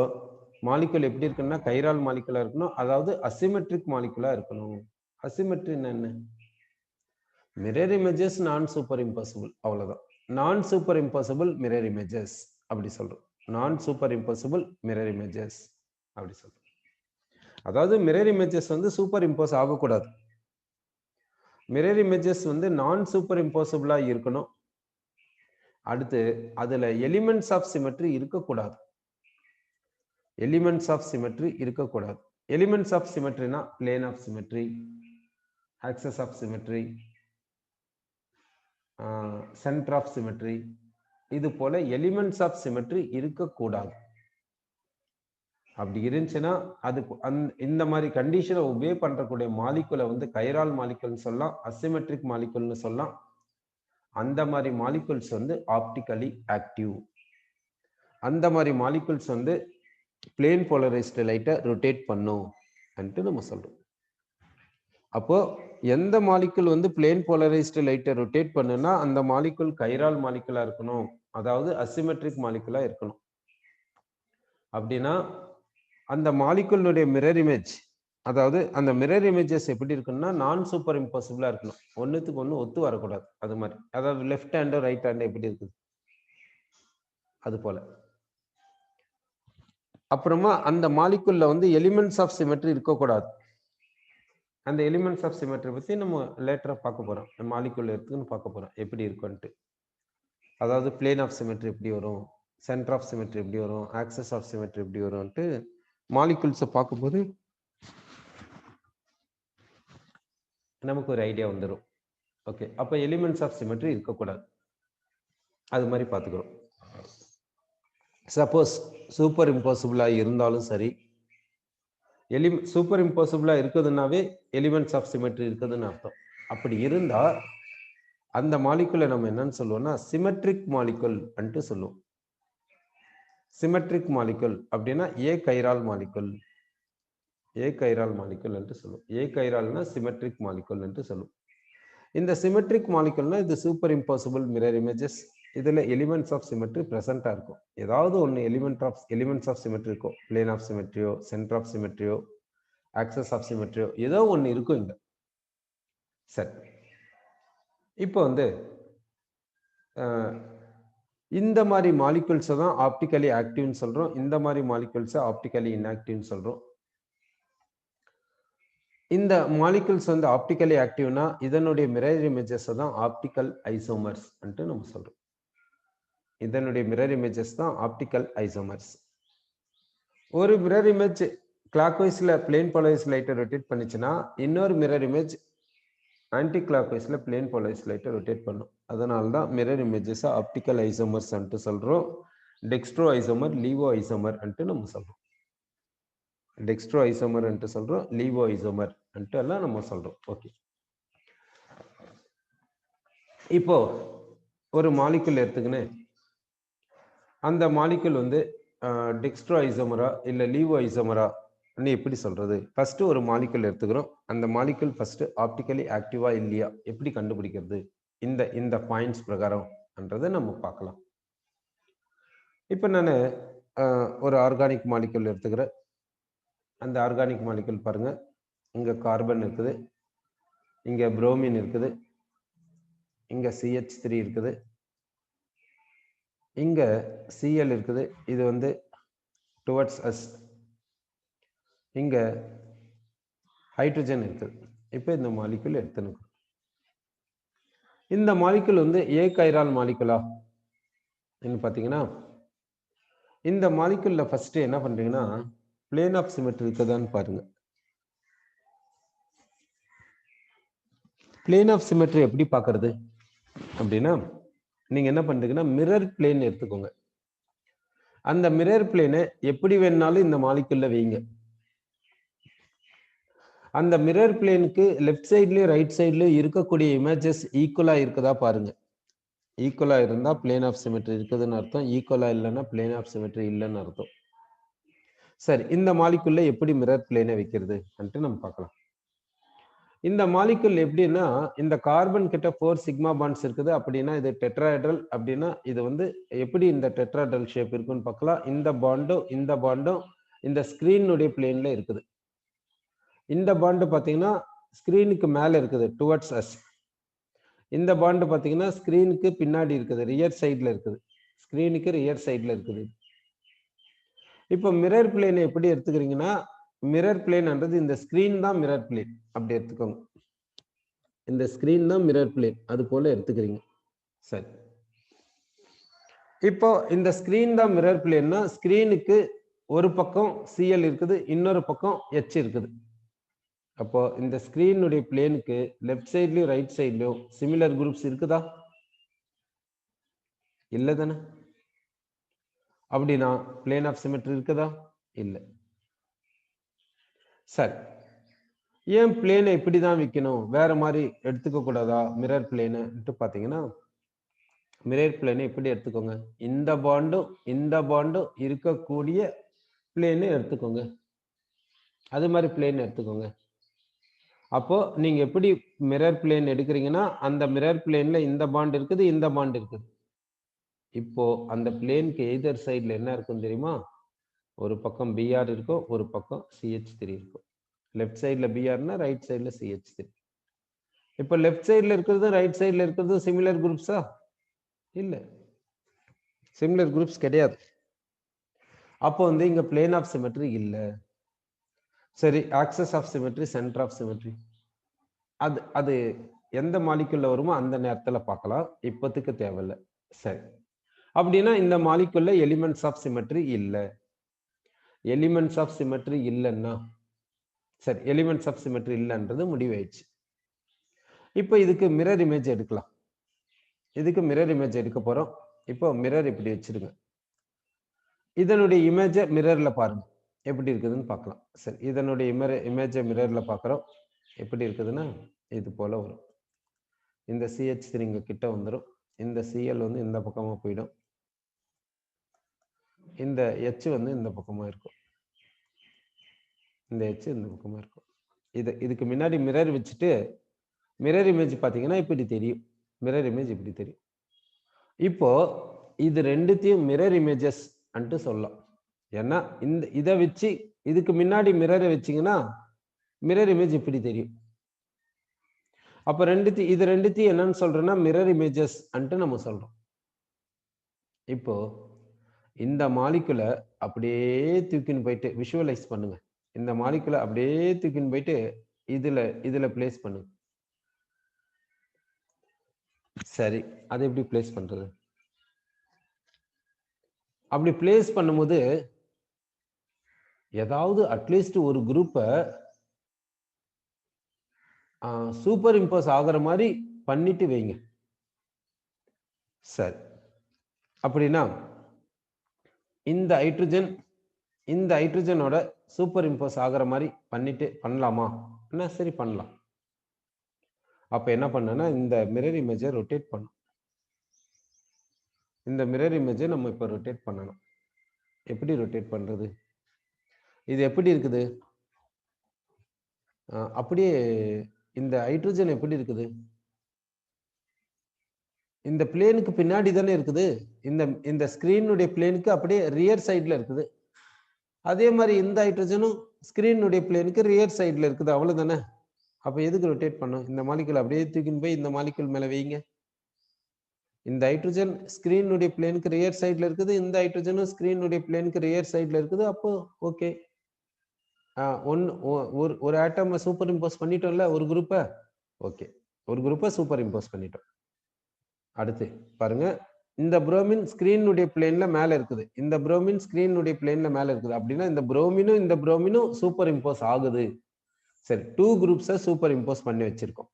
மாலிகுல் எப்படி இருக்குன்னா கைரால் மாலிகுலா இருக்கணும், அதாவது அசிமெட்ரிக் மாலிகுலா இருக்கணும். அசிமெட்ரின்னா என்ன? மிரர் இமேஜஸ் நான் சூப்பர் இம்பாசிபிள், அவ்வளவுதான். நான் சூப்பர் இம்பாசிபிள் மிரர் இமேஜஸ் அப்படி சொல்றோம். நான் சூப்பர் இம்பாசிபிள் மிரர் இமேஜஸ் அப்படி சொல்றோம். அதாவது மிரர் இமேஜஸ் வந்து சூப்பர் இம்போஸ் ஆகக்கூடாது. மிரர் இமேஜஸ் வந்து நான் சூப்பர் இம்போசிபிளா இருக்கணும். அடுத்து அதுல எலிமெண்ட்ஸ் ஆஃப் சிமெட்ரி இருக்கக்கூடாது. எலிமெண்ட்ஸ் ஆஃப் சிமெட்ரி இருக்கக்கூடாது. எலிமெண்ட்ஸ் ஆஃப் சிமெட்ரினா plane of symmetry, axis of symmetry, centre of symmetry, இது போல எலிமெண்ட்ஸ் ஆஃப் சிமெட்ரி இருக்கக்கூடாது. அப்படி இருந்துச்சுன்னா அது இந்த மாதிரி கண்டிஷனை ஒபே பண்றக்கூடிய மாலிகுலை வந்து கைரால் மாலிகுல்னு சொல்லலாம், அசிமெட்ரிக் மாலிகுல்னு சொல்லலாம். அந்த மாதிரி மாலிகுல்ஸ் வந்து ஆப்டிக்கலி ஆக்டிவ். அந்த மாதிரி மாலிகுல்ஸ் வந்து பிளேன் போலரைஸ்டு லைட்டை ரொட்டேட் பண்ணும் என்று நம்ம சொல்றோம். அப்போ எந்த மாலிகுல் வந்து பிளேன் போலரைஸ்டு லைட்டை ரொட்டேட் பண்ணுனா அந்த மாலிகுல் கைரால் மாலிகுலா இருக்கணும், அதாவது அசிமெட்ரிக் மாலிகுலா இருக்கணும். அப்படின்னா அந்த மாலிகுலுடைய மிரர் இமேஜ், அதாவது அந்த மிரர் இமேஜஸ் எப்படி இருக்குன்னா நான் சூப்பர் இம்பாசிபிளா இருக்கணும், ஒன்னுத்துக்கு ஒன்று ஒத்து வரக்கூடாது. அது மாதிரி, அதாவது லெஃப்ட் ஹேண்டு ரைட் ஹேண்டு எப்படி இருக்குது அது போல. அப்புறமா அந்த மாலிகுல்ல வந்து எலிமெண்ட்ஸ் ஆஃப் சிமெட்ரி இருக்கக்கூடாது. அந்த எலிமெண்ட்ஸ் ஆஃப் சிமெட்ரி பத்தி நம்ம லேட்டரா பார்க்க போறோம். மாலிகுல் இருக்குன்னு பார்க்க போறோம் எப்படி இருக்குன்ட்டு. அதாவது பிளேன் ஆஃப் சிமெட்ரி எப்படி வரும், சென்டர் ஆஃப் சிமெட்ரி எப்படி வரும், ஆக்சஸ் ஆஃப் சிமெட்ரி எப்படி வரும்ட்டு மாலிகுல்ஸை பார்க்கும்போது நமக்கு ஒரு ஐடியா வந்துடும். ஓகே, அப்போ எலிமெண்ட்ஸ் ஆஃப் சிமெட்ரி இருக்கக்கூடாது, அது மாதிரி பார்த்துக்கிறோம். சப்போஸ் சூப்பர் இம்பாசிபிளா இருந்தாலும் சரி, சூப்பர் இம்பாசிபிளா இருக்குதுன்னாவே எலிமெண்ட்ஸ் ஆஃப் சிமெட்ரி இருக்குதுன்னு அர்த்தம். அப்படி இருந்தா அந்த மாலிகுலை நம்ம என்னன்னு சொல்லுவோம்னா சிமெட்ரிக் மாலிகுல் அன்ட்டு சொல்லுவோம். சிமெட்ரிக் மாலிகுல் அப்படின்னா ஏ கைரால் மாலிகுல், ஏ கைரால் மாலிகுல் என்று சொல்லுவோம். ஏ கைரால்னா சிமெட்ரிக் மாலிகுல் என்று சொல்லுவோம். இந்த சிமெட்ரிக் மாலிகுல்னா இது சூப்பர் இம்பாசிபிள் மிரர் இமேஜஸ், இதுல எலிமெண்ட்ஸ் ஆஃப் சிமெட்ரி பிரசண்டா இருக்கும். ஏதாவது ஒன்று எலிமெண்ட்ஸ் ஆஃப் சிமெட்ரி இருக்கும், பிளேன் ஆஃப் சிமெட்ரியோ, சென்டர் ஆஃப் சிமெட்ரியோ, ஆக்சஸ் ஆஃப் சிமெட்ரியோ, ஏதோ ஒன்று இருக்கும் இங்க. சரி, இப்போ வந்து இந்த மாதிரி மாலிகுல்ஸை தான் ஆப்டிக்கலி ஆக்டிவ்னு சொல்றோம், இந்த மாதிரி மாலிகுல்ஸை ஆப்டிக்கலி இன்ஆக்டிவ்னு சொல்றோம். இந்த மாலிகுல்ஸ் வந்து ஆப்டிக்கலி ஆக்டிவ்னா இதனுடைய மிரர் இமேஜஸ் தான் ஆப்டிக்கல் ஐசோமர்ஸ் என்று நம்ம சொல்றோம். இதனுடைய மிரர் இமேஜஸ் தான் ஆப்டிக்கல் ஐசோமர்ஸ். ஒரு மிரர் இமேஜ் கிளாக் வைஸ்ல பிளேன் போலரைஸ் லைட்டை ரொட்டேட் பண்ணிச்சுன்னா இன்னொரு மிரர் இமேஜ் ஆன்டி கிளாக் வைஸ்ல பிளேன் போலரைஸ் லைட்டை ரொட்டேட் பண்ணும். அதனால தான் மிரர் இமேஜஸ் ஆப்டிக்கல் ஐசோமர்ஸ் என்று சொல்றோம். டெக்ஸ்ட்ரோ ஐசோமர், லீவோ ஐசோமர் என்று நம்ம சொல்றோம். டெக்ஸ்ட்ரோ ஐசோமர் என்று சொல்றோம், லீவோ ஐசோமர் என்று எல்லாம் நம்ம சொல்றோம். ஓகே, இப்போ ஒரு மாலிகுல் எடுத்துக்கின்னு அந்த மாலிகுல் வந்து டெக்ஸ்ட்ரோ ஐசோமரா இல்ல லீவோ ஐசோமரா எப்படி சொல்றது? ஃபர்ஸ்ட் ஒரு மாலிகுல் எடுத்துக்கிறோம், அந்த மாலிகுல் ஃபர்ஸ்ட் ஆப்டிக்கலி ஆக்டிவா இல்லையா எப்படி கண்டுபிடிக்கிறது, இந்த பாயிண்ட்ஸ் பிரகாரம்ன்றதை நம்ம பார்க்கலாம். இப்போ நான் ஒரு ஆர்கானிக் மாலிகுல் எடுத்துக்கிறேன். அந்த ஆர்கானிக் மாலிகுல் பாருங்க, இங்க கார்பன் இருக்குது, இங்க புரோமின் இருக்குது, இங்க CH3 இருக்குது, இங்க Cl இருக்குது. இது வந்து டுவர்ட்ஸ் அஸ். இங்க ஹைட்ரஜன் இருக்குது. இப்போ இந்த மாலிகுல் எடுத்துக்கணும். இந்த மாலிகுல் வந்து ஏ கைரால் மாலிகுலா பார்த்தீங்கன்னா, இந்த மாலிகுல்ல ஃபர்ஸ்ட் என்ன பண்றீங்கன்னா, பிளேன் ஆஃப் சிமெட்ரி இருக்குதான்னு பாருங்க. பிளேன் ஆஃப் சிமெட்ரி எப்படி பார்க்கறது அப்படின்னா, நீங்க என்ன பண்றீங்கன்னா, மிரர் பிளேன் எடுத்துக்கோங்க. அந்த மிரர் பிளேனை எப்படி வேணாலும் இந்த மாலிகுல்ல வைங்க. அந்த மிரர் பிளேனுக்கு லெஃப்ட் சைட்லயும் ரைட் சைட்லயும் இருக்கக்கூடிய இமேஜஸ் ஈக்குவலா இருக்குதா பாருங்க. ஈக்குவலா இருந்தா பிளேன் ஆஃப் சிமெட்ரி இருக்குதுன்னு அர்த்தம். ஈக்குவலா இல்லைன்னா பிளேன் ஆஃப் சிமெட்ரி இல்லைன்னு அர்த்தம். சரி, இந்த மாலிகுல்ல எப்படி மிரர் பிளேனை வைக்கிறது நம்ம பார்க்கலாம். இந்த மாலிகுல் எப்படின்னா, இந்த கார்பன் கிட்ட 4 சிக்மா பாண்ட்ஸ் இருக்குது. அப்படின்னா இது டெட்ராஹெட்ரல். அப்படின்னா இது வந்து எப்படி இந்த டெட்ராஹெட்ரல் ஷேப் இருக்குன்னு பார்க்கலாம். இந்த பாண்டும் இந்த ஸ்கிரீனுடைய பிளேன்ல இருக்குது. இந்த பாண்டு பார்த்தீங்கன்னா ஸ்கிரீனுக்கு மேல இருக்குது, டுவர்ட்ஸ் அஸ். இந்த பாண்டு பார்த்தீங்கன்னா ஸ்கிரீனுக்கு பின்னாடி இருக்குது, ரியர் சைட்ல இருக்குது. ஸ்கிரீனுக்கு ரியர் சைட்ல இருக்குது. இப்போ மிரர் பிளேனை எப்படி எடுத்துக்கிறீங்கன்னா, மிரர் பிளேன்ன்றது இந்த ஸ்கிரீன் தான் மிரர் பிளேன் அப்படி எடுத்துக்கோங்க. இந்த ஸ்கிரீன் தான் மிரர் பிளேன், அது போல எடுத்துக்கிறீங்க. சரி, இப்போ இந்த ஸ்கிரீன் தான் மிரர் பிளேன்னா ஸ்கிரீனுக்கு ஒரு பக்கம் Cl இருக்குது, இன்னொரு பக்கம் H இருக்குது. அப்போ இந்த ஸ்கிரீனுடைய பிளேனுக்கு லெஃப்ட் சைட்லயும் ரைட் சைட்லயும் சிமிலர் குரூப்ஸ் இருக்குதா? இல்ல தானே? அப்படின்னா பிளேன் ஆஃப் சிமெட்ரி இருக்குதா? இல்ல. சரி, ஏன் பிளேனை இப்படிதான் வைக்கணும், வேற மாதிரி எடுத்துக்க கூடாதா மிரர் பிளேனு பாத்தீங்கன்னா, மிரர் பிளேனை எப்படி எடுத்துக்கோங்க, இந்த பாண்டும் இருக்கக்கூடிய பிளேனை எடுத்துக்கோங்க. அது மாதிரி பிளேன் எடுத்துக்கோங்க. அப்போ நீங்க எப்படி மிரர் பிளேன் எடுக்கிறீங்கன்னா, அந்த மிரர் பிளேன்ல இந்த பாண்ட் இருக்குது, இந்த பாண்ட் இருக்குது. இப்போ அந்த பிளேனுக்கு எய்தர் சைடுல என்ன இருக்கும் தெரியுமா? ஒரு பக்கம் Br இருக்கும், ஒரு பக்கம் CH3 இருக்கும். லெஃப்ட் சைடுல Brனா ரைட் சைடுல CH3. இப்போ லெஃப்ட் சைடுல இருக்கிறது ரைட் சைடுல இருக்கிறது சிமிலர் குரூப்ஸா? இல்ல, சிமிலர் குரூப்ஸ் கிடையாது. அப்போ வந்து இங்க பிளேன் ஆஃப் சிமெட்ரி இல்ல. சரி, axis of symmetry, centre of symmetry, அது எந்த மாலிகுல்ல வருமோ அந்த நேரத்துல பார்க்கலாம், இப்போதைக்கு தேவையில்லை. சரி, அப்படின்னா இந்த மாலிகுல்ல எலிமெண்ட்ஸ் ஆஃப் சிமெட்ரி இல்ல. எலிமெண்ட்ஸ் ஆஃப் சிமெட்ரி இல்லைன்னா, சரி, எலிமெண்ட்ஸ் ஆஃப் சிமெட்ரி இல்லைன்றது முடிவாயிடுச்சு. இப்போ இதுக்கு மிரர் இமேஜ் எடுக்கலாம். இதுக்கு மிரர் இமேஜ் எடுக்க போறோம். இப்போ மிரர் இப்படி வச்சிருங்க. இதனுடைய இமேஜ மிரர்ல பாருங்க, எப்படி இருக்குதுன்னு பார்க்கலாம். சரி, இதனுடைய இமேஜ மிரர்ல பார்க்குறோம். எப்படி இருக்குதுன்னா இது போல வரும். இந்த CH3 இங்க கிட்ட வந்துடும். இந்த Cl வந்து இந்த பக்கமா போயிடும். இந்த H வந்து இந்த பக்கமா இருக்கும். இந்த H இந்த பக்கமா இருக்கும். இதுக்கு முன்னாடி மிரர் வச்சுட்டு மிரர் இமேஜ் பார்த்தீங்கன்னா இப்படி தெரியும். மிரர் இமேஜ் இப்படி தெரியும். இப்போ இது ரெண்டுத்தையும் மிரர் இமேஜஸ் அன்ட்டு சொல்லலாம். ஏன்னா இதை வச்சு இதுக்கு முன்னாடி மிரரை வச்சீங்கன்னா மிரர் இமேஜ் இப்படி தெரியும். அப்ப இது ரெண்டுத்தையும் என்னன்னு சொல்றேன்னா மிரர் இமேஜஸ் அன்ட்டு நம்ம சொல்றோம். இப்போ இந்த மாலிகுலை அப்படியே தூக்கின்னு போயிட்டு விஷுவலைஸ் பண்ணுங்க. இந்த மாலிகுலை அப்படியே தூக்கின்னு போயிட்டு இதுல பிளேஸ் பண்ணுங்க. சரி, அதை எப்படி பிளேஸ் பண்றது? அப்படி பிளேஸ் பண்ணும்போது ஏதாவது அட்லீஸ்ட் ஒரு குரூப்பை சூப்பர் இம்போஸ் ஆகிற மாதிரி பண்ணிட்டு வைங்க. சரி, அப்படின்னா இந்த ஹைட்ரஜனோட சூப்பர் இம்போஸ் ஆகிற மாதிரி பண்ணிட்டு பண்ணலாமா? சரி, பண்ணலாம். அப்ப என்ன பண்ணனா இந்த மிரர் இமேஜை ரொட்டேட் பண்ணும். இந்த மிரர் இமேஜை நம்ம இப்ப ரொட்டேட் பண்ணணும். எப்படி ரொட்டேட் பண்றது? இது எப்படி இருக்குது? அப்படியே இந்த ஹைட்ரஜன் எப்படி இருக்குது? இந்த பிளேனுக்கு பின்னாடி தானே இருக்குது. இந்த ஸ்கிரீனுடைய பிளேனுக்கு அப்படியே ரியர் சைட்ல இருக்குது. அதே மாதிரி இந்த ஹைட்ரஜனும் ஸ்கிரீனுடைய பிளேனுக்கு ரியர் சைடில் இருக்குது, அவ்வளவுதானே. அப்ப எதுக்கு ரொட்டேட் பண்ணும்? இந்த மாலிகுல் அப்படியே தூக்கின்னு போய் இந்த மாலிகுல் மேல வைங்க. இந்த ஹைட்ரஜன் ஸ்கிரீனுடைய பிளேனுக்கு ரியர் சைடில் இருக்குது, இந்த ஹைட்ரஜனும் ஸ்கிரீனுடைய பிளேனுக்கு ரியர் சைடில் இருக்குது. அப்போ ஓகே, ஒரு ஆட்டம் சூப்பர் இம்போஸ் பண்ணிட்டோம்ல, ஒரு குரூப்பை. ஓகே, ஒரு குரூப்பை சூப்பர் இம்போஸ் பண்ணிட்டோம். அடுத்து பாருங்க, இந்த புரோமின் ஸ்கிரீனுடைய பிளேன்ல மேல இருக்குது, இந்த புரோமின் ஸ்கிரீனுடைய பிளேன்ல மேல இருக்குது. அப்படின்னா இந்த புரோமினும் சூப்பர் இம்போஸ் ஆகுது. சரி, 2 குரூப்ஸை சூப்பர் இம்போஸ் பண்ணி வச்சிருக்கோம்.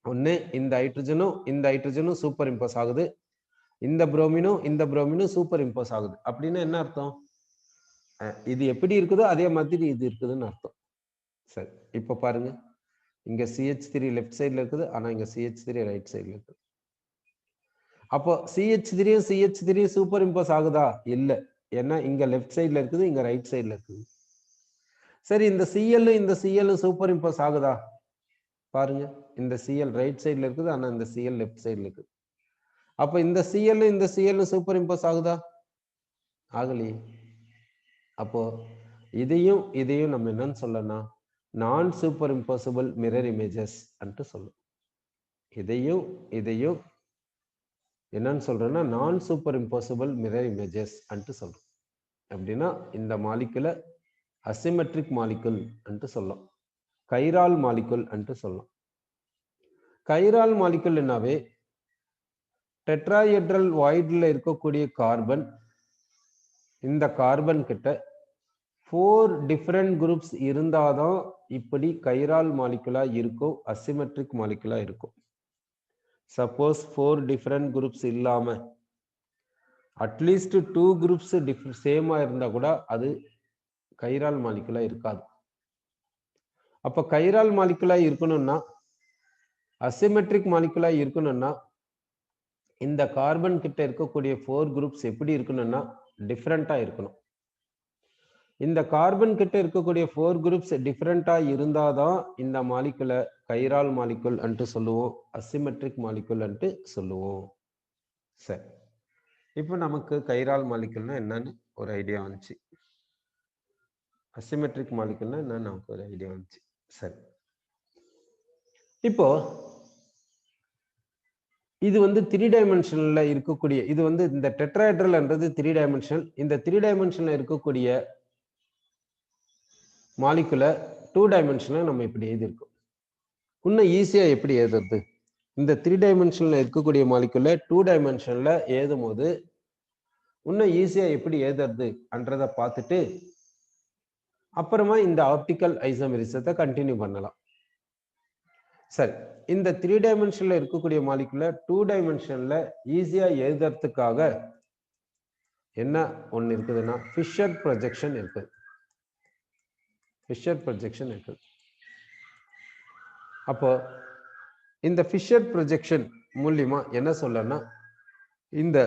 ஒன்று இந்த ஹைட்ரஜனும் சூப்பர் இம்போஸ் ஆகுது, இந்த புரோமினும் சூப்பர் இம்போஸ் ஆகுது. அப்படின்னா என்ன அர்த்தம்? இது எப்படி இருக்குதோ அதே மாதிரி இது இருக்குதுன்னு அர்த்தம். சரி, இப்போ பாருங்க, இங்க CH3 லெஃப்ட் சைட்ல இருக்குது, ஆனா இங்க CH3 ரைட் சைட்ல இருக்குது. அப்போ CH3 சூப்பர் இம்போஸ் ஆகுதா? இல்ல, ஏன்னா இங்க லெஃப்ட் சைட்ல இருக்குது, இங்க ரைட் சைட்ல இருக்குது. சரி, இந்த Cl சூப்பர் இம்போஸ் ஆகுதா? பாருங்க, இந்த Cl ரைட் சைட்ல இருக்குது, ஆனா இந்த Cl லெஃப்ட் சைட்ல இருக்குது. அப்ப இந்த Cl சூப்பர் இம்போஸ் ஆகுதா? ஆகலையே. அப்போ இதையும் நம்ம என்னன்னு சொல்லலாம்? நான் சூப்பர் இம்போசிபிள் மிரர் இமேஜஸ் என்று சொல்லும். இதையும் என்னன்னு சொல்றேன்னா நான் சூப்பர் இம்போசிபிள் மிரர் இமேஜஸ் என்று சொல்றோம். அப்படின்னா இந்த மாலிகுலை அசிமெட்ரிக் மாலிகுல் என்று சொல்லும், கைரால் மாலிகுல் என்று சொல்லும். கைரால் மாலிகுல் என்னாவே டெட்ராஹெட்ரல் வாய்ட்ல இருக்கக்கூடிய கார்பன், இந்த கார்பன் கிட்ட 4 டிஃபரெண்ட் குரூப்ஸ் இருந்தாதான் இப்படி கைரால் மாலிகுலா இருக்கும், அசிமெட்ரிக் மாலிகுலா இருக்கும். சப்போஸ் 4 டிஃபரெண்ட் குரூப்ஸ் இல்லாம அட்லீஸ்ட் 2 குரூப்ஸ் சேமா இருந்தா கூட அது கைரால் மாலிகுலா இருக்காது. அப்ப கைரால் மாலிகுலா இருக்கணும்னா, அசிமெட்ரிக் மாலிகுலா இருக்கணும்னா, இந்த கார்பன் கிட்ட இருக்கக்கூடிய 4 குரூப்ஸ் எப்படி இருக்கணும்னா டிஃபரெண்டா இருக்கணும். இந்த கார்பன் கிட்ட இருக்கக்கூடிய 4 குரூப்ஸ் டிஃபரெண்டா இருந்தாதான் இந்த மாலிகுலை கைரால் மாலிகுல் என்று சொல்லுவோம், அசிமெட்ரிக் மாலிகுல் என்று சொல்லுவோம். சரி, இப்போ நமக்கு கைரால் மாலிகுல்னா என்னன்னு ஒரு ஐடியா வந்துச்சு, அசிமெட்ரிக் மாலிகுல்னா என்னன்னு நமக்கு ஒரு ஐடியா வந்துச்சு. சரி, இப்போ இது வந்து 3 டைமென்ஷன்ல இருக்கக்கூடிய, இது வந்து இந்த டெட்ராஹெட்ரல் என்றது 3 டைமென்ஷனல். இந்த 3 டைமென்ஷன்ல இருக்கக்கூடிய மாலிகுலை 2 டைமென்ஷன்ல நம்ம இப்படி எழுதியிருக்கோம். இன்னும் ஈஸியா எப்படி எழுதுறது? இந்த 3 டைமென்ஷன்ல இருக்கக்கூடிய மாலிகுலை 2 டைமென்ஷன்ல எழுதும் போது இன்னும் ஈஸியா எப்படி எழுதுறது என்றதை பார்த்துட்டு அப்புறமா இந்த ஆப்டிக்கல் ஐசோமெரிசத்தை கண்டினியூ பண்ணலாம். சரி, இந்த 3 டைமென்ஷன்ல இருக்கக்கூடிய மாலிகுலை 2 டைமென்ஷன்ல ஈஸியா எழுதுறதுக்காக என்ன ஒன்று இருக்குதுன்னா ஃபிஷர் ப்ரொஜெக்ஷன் இருக்குது. ஃபிஷர் ப்ரொஜெக்ஷன் இருக்குது. அப்போ இந்த ஃபிஷர் ப்ரொஜெக்ஷன் மூலியமா என்ன சொல்லனா, இந்த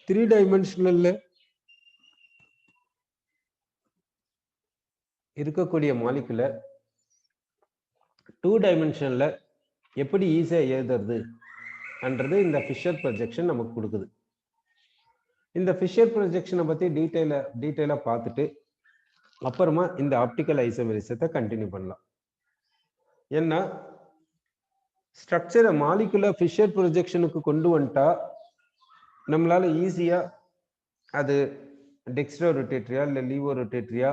3 டைமென்ஷனல்ல இருக்கக்கூடிய மாலிகுலை 2 டைமென்ஷன்ல எப்படி ஈஸியா எழுதுறது என்றது இந்த ஃபிஷர் ப்ரொஜெக்ஷன் நமக்கு கொடுக்குது. இந்த ஃபிஷர் ப்ரொஜெக்ஷனை பத்தி டீட்டெயிலா பார்த்துட்டு அப்புறமா இந்த ஆப்டிக்கல் ஐசோமெரிசத்தை கண்டினியூ பண்ணலாம். ஏன்னா ஸ்ட்ரக்சரை மாலிகுலை ஃபிஷர் ப்ரொஜெக்ஷனுக்கு கொண்டு வந்துட்டா நம்மளால ஈஸியா அது டெக்ஸ்ட்ரோ ரொட்டேட்டரியா இல்லை லீவோ ரொட்டேட்டரியா,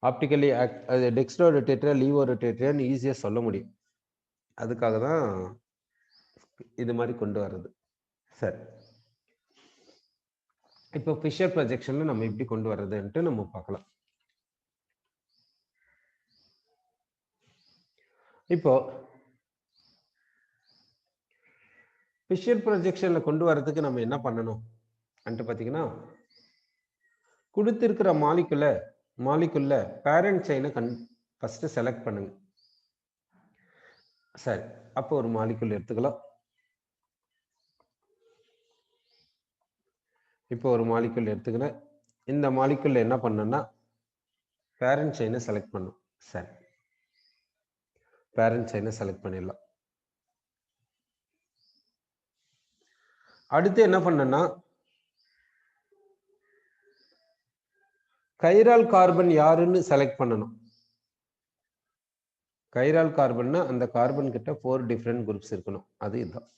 ஆப்டிக்கலி அது டெக்ஸ்ட்ரோ ரொட்டேட்டரியா லீவோ ரொட்டேட்டரியான்னு ஈஸியா சொல்ல முடியும். அதுக்காக தான் இது மாதிரி கொண்டு வர்றது. சரி, இப்போ ஃபிஷர் ப்ரொஜெக்ஷன்ல நம்ம எப்படி கொண்டு வர்றதுன்ட்டு நம்ம பார்க்கலாம். இப்போ ஃபிஷர் ப்ரொஜெக்ஷன்ல கொண்டு வர்றதுக்கு நம்ம என்ன பண்ணணும் அன்ட்டு பார்த்தீங்கன்னா, கொடுத்திருக்கிற மாலிகுல்ல பேரண்ட் செயினை ஃபர்ஸ்ட் செலக்ட் பண்ணுங்க. சரி, அப்போ ஒரு மாலிகுல் எடுத்துக்கலாம். இப்போ ஒரு மாலிகுல் எடுத்துக்கிறேன். இந்த மாலிகுல்ல என்ன பண்ணணும்னா பேரண்ட் செயினை செலக்ட் பண்ணும். சரி, பேரண்ட் செயினை செலக்ட் பண்ணிடலாம். அடுத்து என்ன பண்ணனா கைரால் கார்பன் யாருன்னு செலக்ட் பண்ணணும். கைரால் கார்பன்னா அந்த கார்பன் கிட்ட 4 டிஃப்ரெண்ட் குரூப்ஸ் இருக்கணும். அது இதுதான்.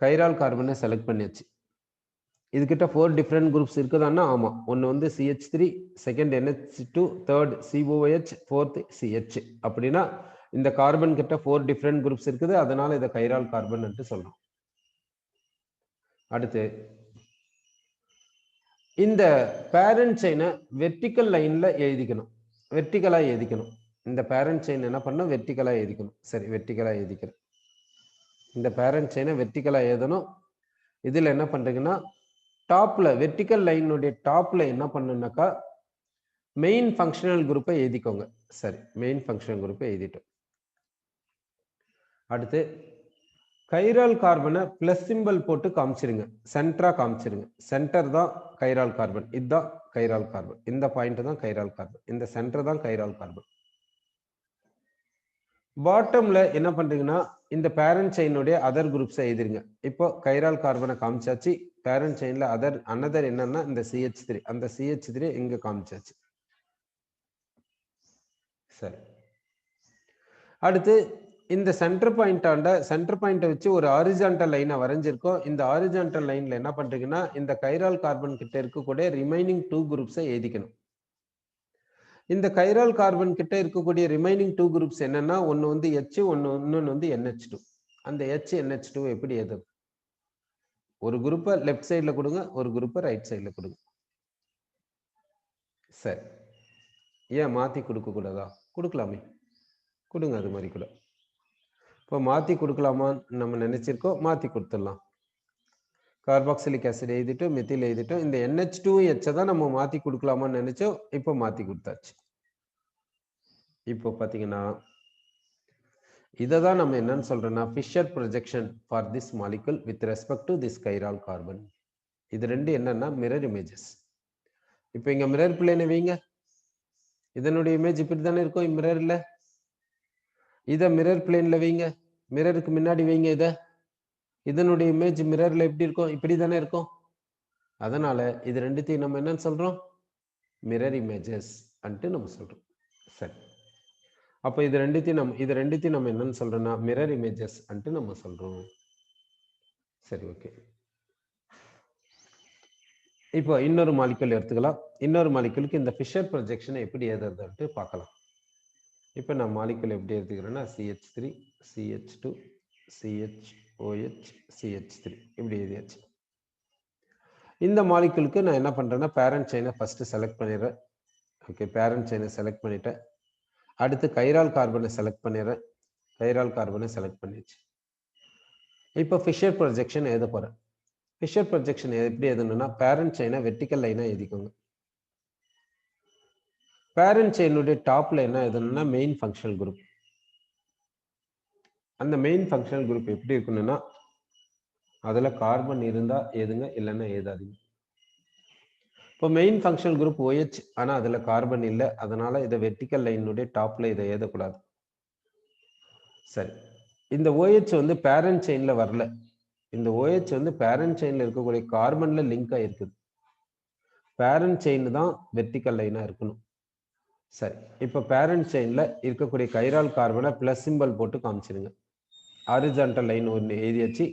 கைரால் கார்பனை செலக்ட் பண்ணியாச்சு. இதுகிட்ட 4 டிஃப்ரெண்ட் குரூப்ஸ் இருக்குதான்னா ஆமா. ஒன்னு வந்து CH3, second NH2, third COH, fourth CH. அப்படின்னா இந்த கார்பன் கிட்ட 4 டிஃப்ரெண்ட் குரூப்ஸ் இருக்குது. அதனால இதை கைரால் கார்பன் என்று சொல்றோம். அடுத்து இந்த பேரண்ட் செயினை வெர்டிக்கல் லைன்ல எழுதிக்கணும். வெர்டிக்கலா எழுதிக்கணும். இந்த பேரண்ட் செயின் என்ன பண்ணணும்? வெர்டிக்கலா எழுதிக்கணும். சரி, வெர்டிக்கலா எழுதிக்கிறேன். இந்த பேரண்ட் செயினை வெர்டிக்கலா எழுதணும். இதுல என்ன பண்றீங்கன்னா டாப்ல வெர்டிக்கல் லைனுடைய டாப்ல என்ன பண்ணுனாக்கா மெயின் ஃபங்க்ஷனல் குரூப்பை எழுதிக்கோங்க. சரி, மெயின் ஃபங்க்ஷனல் குரூப்பை எழுதிட்டோம். அடுத்து கைரால் கார்பனை பிளஸ் சிம்பிள் போட்டு காமிச்சிருங்க. சென்டரா காமிச்சிருங்க. சென்டர் தான் கைரால் கார்பன். இதுதான் கைரால் கார்பன். இந்த பாயிண்ட் தான் கைரால் கார்பன். இந்த சென்டர் தான் கைரால் கார்பன். பாட்டம்ல என்ன பண்றீங்கன்னா இந்த பேரண்ட் செயினுடைய அதர் குரூப்ஸ் எழுதிருங்க. இப்போ கைரால் கார்பனை காமிச்சாச்சு. பேரண்ட் செயின்ல அனதர் என்னன்னா இந்த CH3. அந்த CH3 இங்க காமிச்சாச்சு. சரி, அடுத்து இந்த சென்டர் பாயிண்ட்டை வச்சு ஒரு ஹாரிசான்டல் லைனை வரைஞ்சிருக்கோம். இந்த ஹாரிசான்டல் லைன்ல என்ன பண்றீங்கன்னா இந்த கைரால் கார்பன் கிட்ட இருக்கக்கூடிய ரிமைனிங் 2 குரூப்ஸை எழுதிக்கணும். இந்த கைரால் கார்பன் கிட்ட இருக்கக்கூடிய ரிமைனிங் 2 குரூப்ஸ் என்னன்னா ஒன்னு வந்து H, இன்னொன்னு வந்து NH2. அந்த H, NH2 எப்படி எழுதுறது? ஒரு குரூப்பை லெஃப்ட் சைட்ல கொடுங்க, ஒரு குரூப்பை ரைட் சைட்ல கொடுங்க. சரி, ஏன் மாத்தி கொடுக்க கூடாதா? கொடுக்கலாமே, கொடுங்க. அது மாதிரி கூட இப்போ மாத்தி கொடுக்கலாமான்னு நம்ம நினைச்சிருக்கோம். மாத்தி கொடுத்துடலாம். கார்பாக்சிலிக் ஆசிட் எழுதிட்டோம், மெத்தில் எழுதிட்டோம். இந்த NH2 H தான் நம்ம மாத்தி கொடுக்கலாமான்னு நினைச்சோம். இப்போ மாத்தி கொடுத்தாச்சு. இப்போ பாத்தீங்கன்னா இதை தான் நம்ம என்னன்னு சொல்றோம்னா Fischer projection for this molecule with respect to this chiral carbon. இது ரெண்டு என்னன்னா மிரர் இமேஜஸ். இப்போ இங்க மிரர் பிளேனை வைங்க. இதனுடைய இமேஜ் இப்படி தானே இருக்கும் மிரர்ல. இதை மிரர் பிளேன்ல வைங்க. மிரருக்கு முன்னாடி வைங்க. இதனுடைய இமேஜ் மிரர்ல எப்படி இருக்கும்? இப்படி தானே இருக்கும். அதனால இது ரெண்டுத்தையும் நம்ம என்னன்னு சொல்றோம்? மிரர் இமேஜஸ் அன்ட்டு நம்ம சொல்றோம். சரி, அப்போ இது ரெண்டுத்தையும் நம்ம என்னன்னு சொல்றோம்னா மிரர் இமேஜஸ் அன்ட்டு நம்ம சொல்றோம். சரி, ஓகே. இப்போ இன்னொரு மாலிகுல் எடுத்துக்கலாம். இன்னொரு மாலிகுலுக்கு இந்த ஃபிஷர் ப்ரொஜெக்ஷனை எப்படி எழுதுறதுன்ட்டு பார்க்கலாம். இப்போ நான் மாலிகுல் எப்படி எடுத்துக்கிறேன்னா CH3, CH2, CHOH, CH3 இப்படி எழுதியாச்சு. இந்த மாலிகுலுக்கு நான் என்ன பண்றேன்னா பேரண்ட் செயினை ஃபர்ஸ்ட் செலக்ட் பண்ணிடுறேன். ஓகே, பேரண்ட் செயினை செலக்ட் பண்ணிட்டேன். அடுத்து கைரால் கார்பனை செலக்ட் பண்ணிடுறேன். கைரால் கார்பனை செலக்ட் பண்ணிடுச்சு. இப்போ ஃபிஷர் ப்ரொஜெக்ஷன் எழுத போறேன். ஃபிஷர் ப்ரொஜெக்ஷன் எப்படி எழுதணும்னா பேரண்ட் செயினை வெர்டிக்கல் லைனா எழுதிக்கோங்க. பேரண்ட் செயினுடைய டாப்ல என்ன எழுதணும்னா மெயின் ஃபங்க்ஷனல் குரூப். அந்த மெயின் ஃபங்க்ஷனல் குரூப் எப்படி இருக்கணும்னா அதுல கார்பன் இருந்தா எழுதுங்க, இல்லைன்னா எழுதாதீங்க. இப்போ மெயின் ஃபங்க்ஷனல் குரூப் OH, ஆனா அதுல கார்பன் இல்லை. அதனால இதை வெர்டிக்கல் லைனுடைய டாப்ல இதை எழுதக்கூடாது. சரி, இந்த OH வந்து பேரண்ட் செயின்ல வரல. இந்த OH வந்து பேரண்ட் செயின்ல இருக்கக்கூடிய கார்பன்ல லிங்க் ஆயிருக்குது. பேரண்ட் செயின் தான் வெர்டிக்கல் லைனா இருக்கணும். சரி, இப்போ பேரண்ட் செயின்ல இருக்கக்கூடிய கைரால் கார்பனை பிளஸ் சிம்பல் போட்டு காமிச்சிருங்க. ஹாரிசான்டல் லைன் ஒன்று எழுதியாச்சு.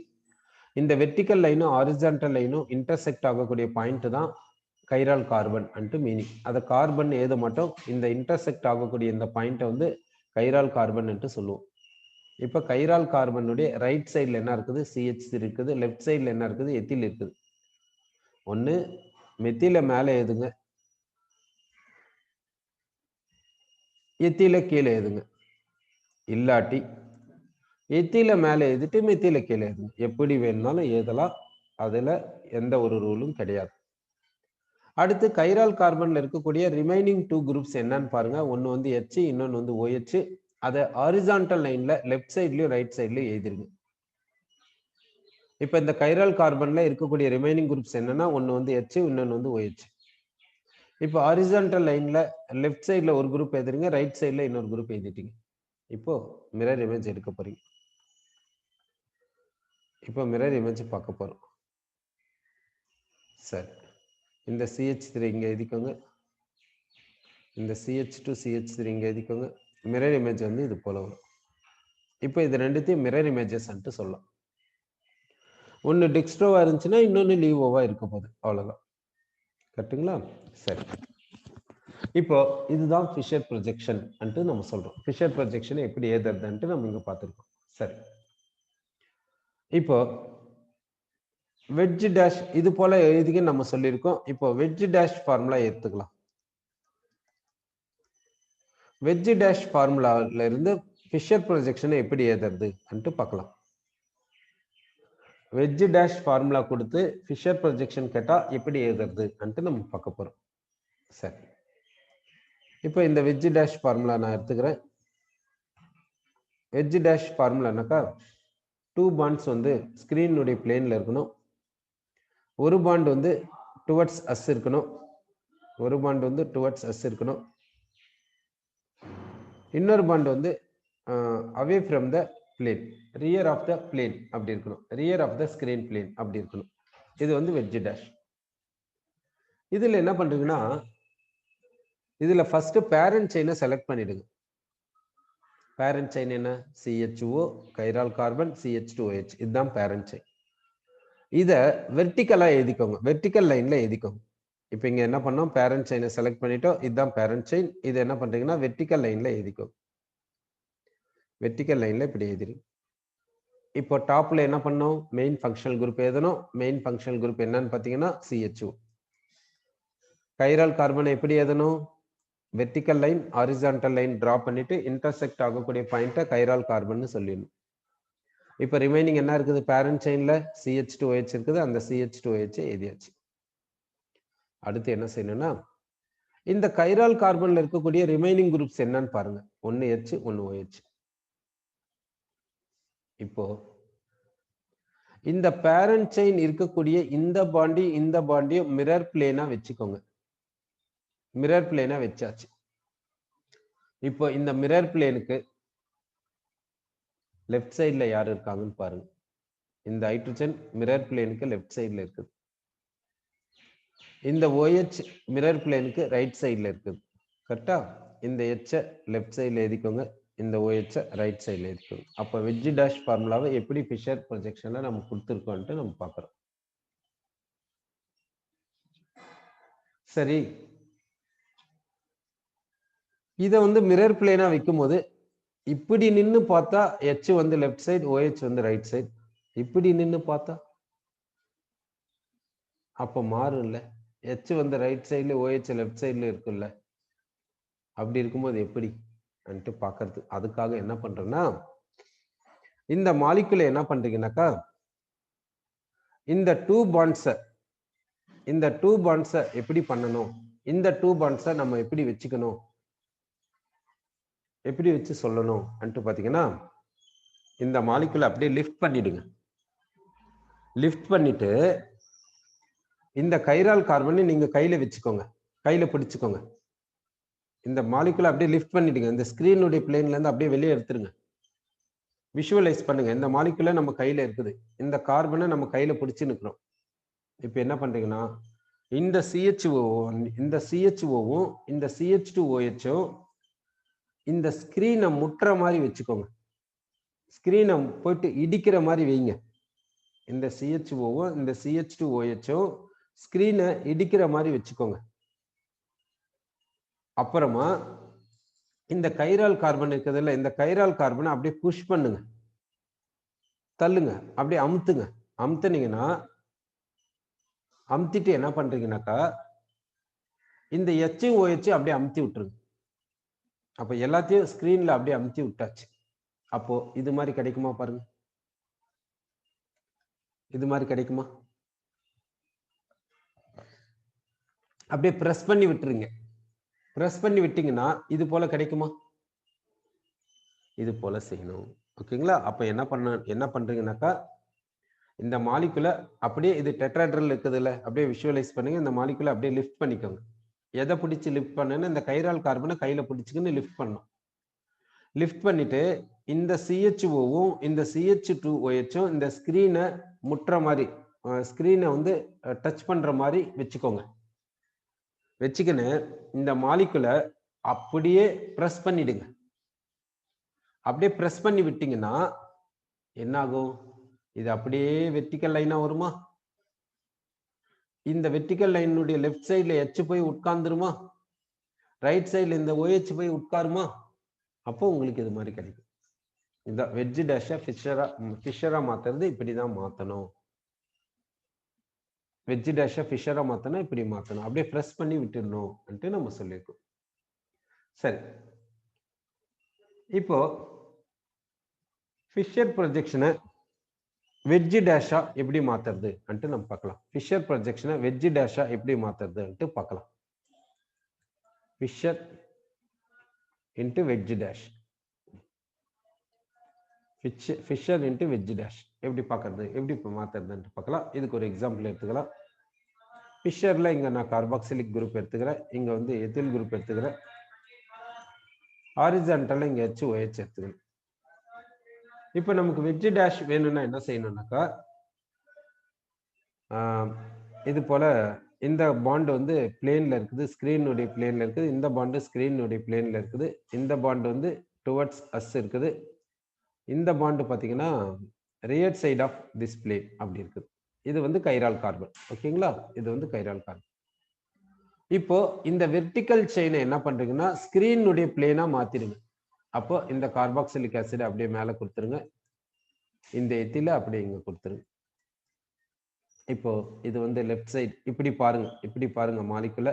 இந்த வெர்டிக்கல் லைனும் ஹாரிசான்டல் லைனும் இன்டர்செக்ட் ஆகக்கூடிய பாயிண்ட் தான் கைரால் கார்பன் அன்ட்டு மீனிங். அதை கார்பன் எழுத மாட்டோம். இந்த இன்டர்செக்ட் ஆகக்கூடிய இந்த பாயிண்ட்டை வந்து கைரால் கார்பன் என்று சொல்லுவோம். இப்போ கைரால் கார்பனுடைய ரைட் சைடில் என்ன இருக்குது? CH3 இருக்குது. லெஃப்ட் சைடில் என்ன இருக்குது? எத்தில் இருக்குது. ஒன்று மெத்தில மேலே எழுதுங்க, எத்தில கீழே எழுதுங்க. இல்லாட்டி எத்தில மேலே எழுதிட்டு மெத்தில கீழே எழுதுங்க. எப்படி வேணும்னாலும் எழுதலாம். அதுல எந்த ஒரு ரூலும் கிடையாது. அடுத்து கைரால் கார்பன்ல இருக்கக்கூடிய ரிமைனிங் 2 குரூப்ஸ் என்னன்னு பாருங்க. ஒன்னு வந்து H, இன்னொன்னு வந்து OH. அதை ஹாரிசான்டல் லைன்ல லெஃப்ட் சைட்லயும் ரைட் சைட்லயும் எழுதிருங்க. இப்ப இந்த கைரால் கார்பன்ல இருக்கக்கூடிய ரிமைனிங் குரூப்ஸ் என்னன்னா ஒன்னு வந்து H, இன்னொன்னு வந்து OH. இப்போ ஹாரிசான்டல் லைன்ல லெஃப்ட் சைட்ல ஒரு குரூப் எழுதுறீங்க, ரைட் சைட்ல இன்னொரு குரூப் எழுதிட்டீங்க. இப்போ மிரர் இமேஜ் எடுக்க போறீங்க. இப்போ மிரர் இமேஜ் பார்க்க போறோம். சரி, இந்த CH3 இங்க எழுதிக்கோங்க, இந்த CH2 CH3 இங்க எழுதிக்கோங்க. மிரர் இமேஜ் வந்து இது போல வரும். இப்போ இது ரெண்டுத்தையும் மிரர் இமேஜஸ் சொல்லலாம். ஒன்னு டெக்ஸ்ட்ரோவா இருந்துச்சுன்னா இன்னொன்னு லீவோவா இருக்க போகுது, அவ்வளவுதான். கரெக்ட்டுங்களா? சரி. இப்போ இதுதான் ஃபிஷர் ப்ரொஜெக்ஷன் நம்ம சொல்றோம். ஃபிஷர் ப்ரொஜெக்ஷன் எப்படி எழுதுறதுன்ட்டு நம்ம இங்க பார்த்திருக்கோம். சரி. இப்போ வெட்ஜ் டேஷ் இது போல எழுதிக்க நம்ம சொல்லியிருக்கோம். இப்போ வெட்ஜ் டேஷ் ஃபார்முலா எடுத்துக்கலாம். வெட்ஜ் டேஷ் ஃபார்முலால இருந்து ஃபிஷர் ப்ரொஜெக்ஷனை எப்படி எழுதுறது பார்க்கலாம். வெட்ஜ் டேஷ் ஃபார்முலா கொடுத்து ஃபிஷர் ப்ரொஜெக்ஷன் கேட்டா எப்படி எழுதுறது நம்ம பார்க்க போறோம். சரி. இப்போ இந்த வெட்ஜ் டேஷ் ஃபார்முலா நான் எடுத்துக்கிறேன். வெட்ஜ் டேஷ் ஃபார்முலானாக்கா 2 பாண்ட்ஸ் வந்து ஸ்கிரீனுடைய பிளேன்ல இருக்கணும். ஒரு பாண்ட் வந்து டுவர்ட்ஸ் அஸ் இருக்கணும். ஒரு பாண்ட் வந்து டுவர்ட்ஸ் அஸ் இருக்கணும். இன்னொரு பாண்ட் வந்து away from the plane, rear of the plane அப்படி இருக்கணும். Rear of the screen plane அப்படி இருக்கணும். இது வந்து வெட்ஜ் டேஷ். இதுல என்ன பண்றீங்கன்னா, இதுல ஃபர்ஸ்ட் பேரண்ட் செயினை செலக்ட் பண்ணிடுங்க. பேரண்ட் செயின் என்ன? CHO கைரால் கார்பன் CH2OH, இதுதான் பேரண்ட் செயின். இத வெர்டிகலா எழுதிக்கோங்க, வெர்டிகல் லைன்ல எழுதிக்கோங்க. இப்போ இங்க என்ன பண்ணோம், பேரண்ட் செயினை செலக்ட் பண்ணிட்டோம். இதுதான் பேரண்ட் செயின். இது என்ன பண்றீங்கன்னா வெர்டிகல் லைன்ல எழுதிக்கோங்க. வெர்டிகல் லைன்ல இப்படி எழுதிருங்க. இப்போ டாப்ல என்ன பண்ணோம், மெயின் ஃபங்க்ஷனல் குரூப் எழுதணும். மெயின் ஃபங்க்ஷனல் குரூப் என்னன்னு பாத்தீங்கன்னா CHO. கைரால் கார்பன் எப்படி எழுதணும்? Vertical line horizontal line draw பண்ணிட்டு இன்டர்செக்ட் ஆகக்கூடிய பாயிண்ட்டை கைரால் கார்பன் சொல்லிடணும். இப்போ ரிமைனிங் என்ன இருக்குது, பேரண்ட் செயின்ல CH2OH இருக்குது. அந்த CH2OH எழுதியாச்சு. அடுத்து என்ன செய்யணும்னா, இந்த கைரால் கார்பன்ல இருக்கக்கூடிய ரிமைனிங் குரூப்ஸ் என்னன்னு பாருங்க. 1 H 1 OH. இப்போ இந்த பேரண்ட் செயின் இருக்கக்கூடிய இந்த பாண்டியும் மிரர் பிளேனா வச்சுக்கோங்க. மிரர் பிளேனா வச்சாச்சு. இப்போ இந்த மிரர் பிளேனுக்கு லெஃப்ட் சைடுல யார் இருக்காங்கன்னு பாருங்க. இந்த ஹைட்ரஜன் மிரர் பிளேனுக்கு லெஃப்ட் சைடுல இருக்குது. இந்த OH மிரர் பிளேனுக்கு ரைட் சைடுல இருக்குது. கரெக்டா? இந்த H லெஃப்ட் சைடுல எழுதிக்கோங்க, இந்த OH ரைட் சைடுல எழுதிக்கோங்க. அப்ப வெட்ஜ் டேஷ் ஃபார்முலாவை எப்படி ஃபிஷர் ப்ரொஜெக்ஷன்ல நம்ம கொடுத்துருக்கோம்ட்டு நம்ம பார்க்கிறோம். சரி, இதை வந்து மிரர் பிளேனா வைக்கும் போது இப்படி நின்னு பார்த்தா H வந்து லெஃப்ட் சைடு, OH வந்து ரைட் சைடு. இப்படி நின்னு பார்த்தா அப்ப மாறும் இல்ல, H வந்து ரைட் சைடுல OH லெஃப்ட் சைடுல இருக்குல்ல. அப்படி இருக்கும்போது எப்படி பார்க்கறது. அதுக்காக என்ன பண்றேன்னா, இந்த மாலிகுலை என்ன பண்றீங்கன்னாக்கா, இந்த 2 பாண்ட்ஸை எப்படி பண்ணணும், இந்த 2 பாண்ட்ஸை நம்ம எப்படி வச்சுக்கணும், எப்படி வச்சு சொல்லணும் பாத்தீங்கன்னா, இந்த மாலிகுலை அப்படியே லிஃப்ட் பண்ணிடுங்க. லிஃப்ட் பண்ணிட்டு இந்த கைரால் கார்பனை நீங்க கையில வச்சுக்கோங்க, கையில பிடிச்சுக்கோங்க. இந்த மாலிகுலை அப்படியே லிஃப்ட் பண்ணிடுங்க. இந்த ஸ்கிரீனுடைய பிளேன்ல இருந்து அப்படியே வெளியே எடுத்துருங்க. விஷுவலைஸ் பண்ணுங்க. இந்த மாலிகுலை நம்ம கையில இருக்குது, இந்த கார்பனை நம்ம கையில பிடிச்சு நிற்கிறோம். இப்ப என்ன பண்றீங்கன்னா, இந்த CHOவும் இந்த CH2OHம் இந்த ஸ்கிரீனை முட்டுற மாதிரி வச்சுக்கோங்க. ஸ்கிரீனை போயிட்டு இடிக்கிற மாதிரி வைங்க. இந்த CHOவும் இந்த CH2OHம் ஸ்கிரீனை இடிக்கிற மாதிரி வச்சுக்கோங்க. அப்புறமா இந்த கைரால் கார்பன் இருக்குதுல்ல, இந்த கைரால் கார்பனை அப்படியே புஷ் பண்ணுங்க, தள்ளுங்க, அப்படியே அமுத்துங்க. அமுத்துனீங்கன்னா, அமுத்திட்டு என்ன பண்றீங்கன்னாக்கா, இந்த HOH அப்படியே அமுத்தி விட்டுருங்க. அப்ப எல்லாத்தையும் ஸ்கிரீன்ல அப்படியே அமுத்தி விட்டாச்சு. அப்போ இது மாதிரி கிடைக்குமா பாருங்க, இது மாதிரி கிடைக்குமா? அப்படியே பிரஸ் பண்ணி விட்டுருங்க. பிரஸ் பண்ணி விட்டீங்கன்னா இது போல கிடைக்குமா? இது போல செய்யணும். ஓகேங்களா? அப்ப என்ன பண்றீங்கன்னாக்கா, இந்த மாலிகுலை அப்படியே, இது டெட்ராஹெட்ரல் இருக்குதுல்ல, அப்படியே விஷுவலைஸ் பண்ணுங்க. இந்த மாலிகுலை அப்படியே லிஃப்ட் பண்ணிக்கோங்க. எதை பிடிச்சு லிஃப்ட் பண்ணுன்னு, இந்த கைரால் கார்பனை கையில பிடிச்சுக்கின்னு லிஃப்ட் பண்ணணும். லிஃப்ட் பண்ணிட்டு இந்த CHOவும் இந்த CH2OHம் இந்த ஸ்கிரீனை முட்டுற மாதிரி, ஸ்கிரீனை வந்து டச் பண்ற மாதிரி வச்சுக்கோங்க. வச்சுக்கின்னு இந்த மாலிகுலை அப்படியே பிரஸ் பண்ணிடுங்க. அப்படியே பிரஸ் பண்ணி விட்டீங்கன்னா என்ன ஆகும்? இது அப்படியே வெர்டிக்கல் லைனா வருமா? இந்த வெர்டிக்கல் லைனுடைய லெஃப்ட் சைடுல H போய் உட்கார்ந்துருமா? ரைட் சைடுல இந்த OH போய் உட்காருமா? அப்போ உங்களுக்கு இது மாதிரி கிடைக்கும். இந்த வெட்ஜ் டேஷ ஃபிஷரா மாத்துறது இப்படிதான் மாத்தணும். வெட்ஜ் டேஷ ஃபிஷரா மாத்தணும், இப்படி மாத்தணும். அப்படியே பிரஸ் பண்ணி விட்டுடணும் நம்ம சொல்லியிருக்கோம். சரி, இப்போ ஃபிஷர் ப்ரொஜெக்ஷனை வெட்ஜ் டேஷா எப்படி மாத்துறது நம்ம பார்க்கலாம். ஃபிஷர் ப்ரொஜெக்ஷனை வெட்ஜ் டேஷா எப்படி மாத்துறது பார்க்கலாம். Fischer into wedge dash, Fischer into wedge dash எப்படி பார்க்கறது, எப்படி மாத்துறதுன்னு பார்க்கலாம். இதுக்கு ஒரு எக்ஸாம்பிள் எடுத்துக்கலாம். ஃபிஷர்ல இங்க நான் கார்பாக்சிலிக் குரூப் எடுத்துக்கிறேன், இங்க வந்து எத்தில் குரூப் எடுத்துக்கிறேன். ஹாரிசான்டல்ல இங்க HOH எடுத்துக்கிறேன். இப்போ நமக்கு வெட்ஜ் டேஷ் வேணும்னா என்ன செய்யணும்னாக்கா, இது போல இந்த பாண்ட் வந்து பிளேன்ல இருக்குது, ஸ்கிரீனுடைய பிளேன்ல இருக்குது. இந்த பாண்ட் ஸ்கிரீனுடைய பிளேன்ல இருக்குது. இந்த பாண்ட் வந்து டுவர்ட்ஸ் அஸ் இருக்குது. இந்த பாண்ட் பாத்தீங்கன்னா rear side of this plane அப்படி இருக்குது. இது வந்து கைரால் கார்பன். ஓகேங்களா? இது வந்து கைரால் கார்பன். இப்போ இந்த வெர்டிக்கல் செயினை என்ன பண்றீங்கன்னா ஸ்கிரீனுடைய பிளேனா மாத்திடுங்க. அப்போ இந்த கார்பாக்சிலிக் ஆசிட் அப்படியே மேல கொடுத்துருங்க, இந்த எத்தில அப்படியே இங்க கொடுத்துருங்க. இப்போ இது வந்து லெஃப்ட் சைடு இப்படி பாருங்க, இப்படி பாருங்க மாலிகுலை.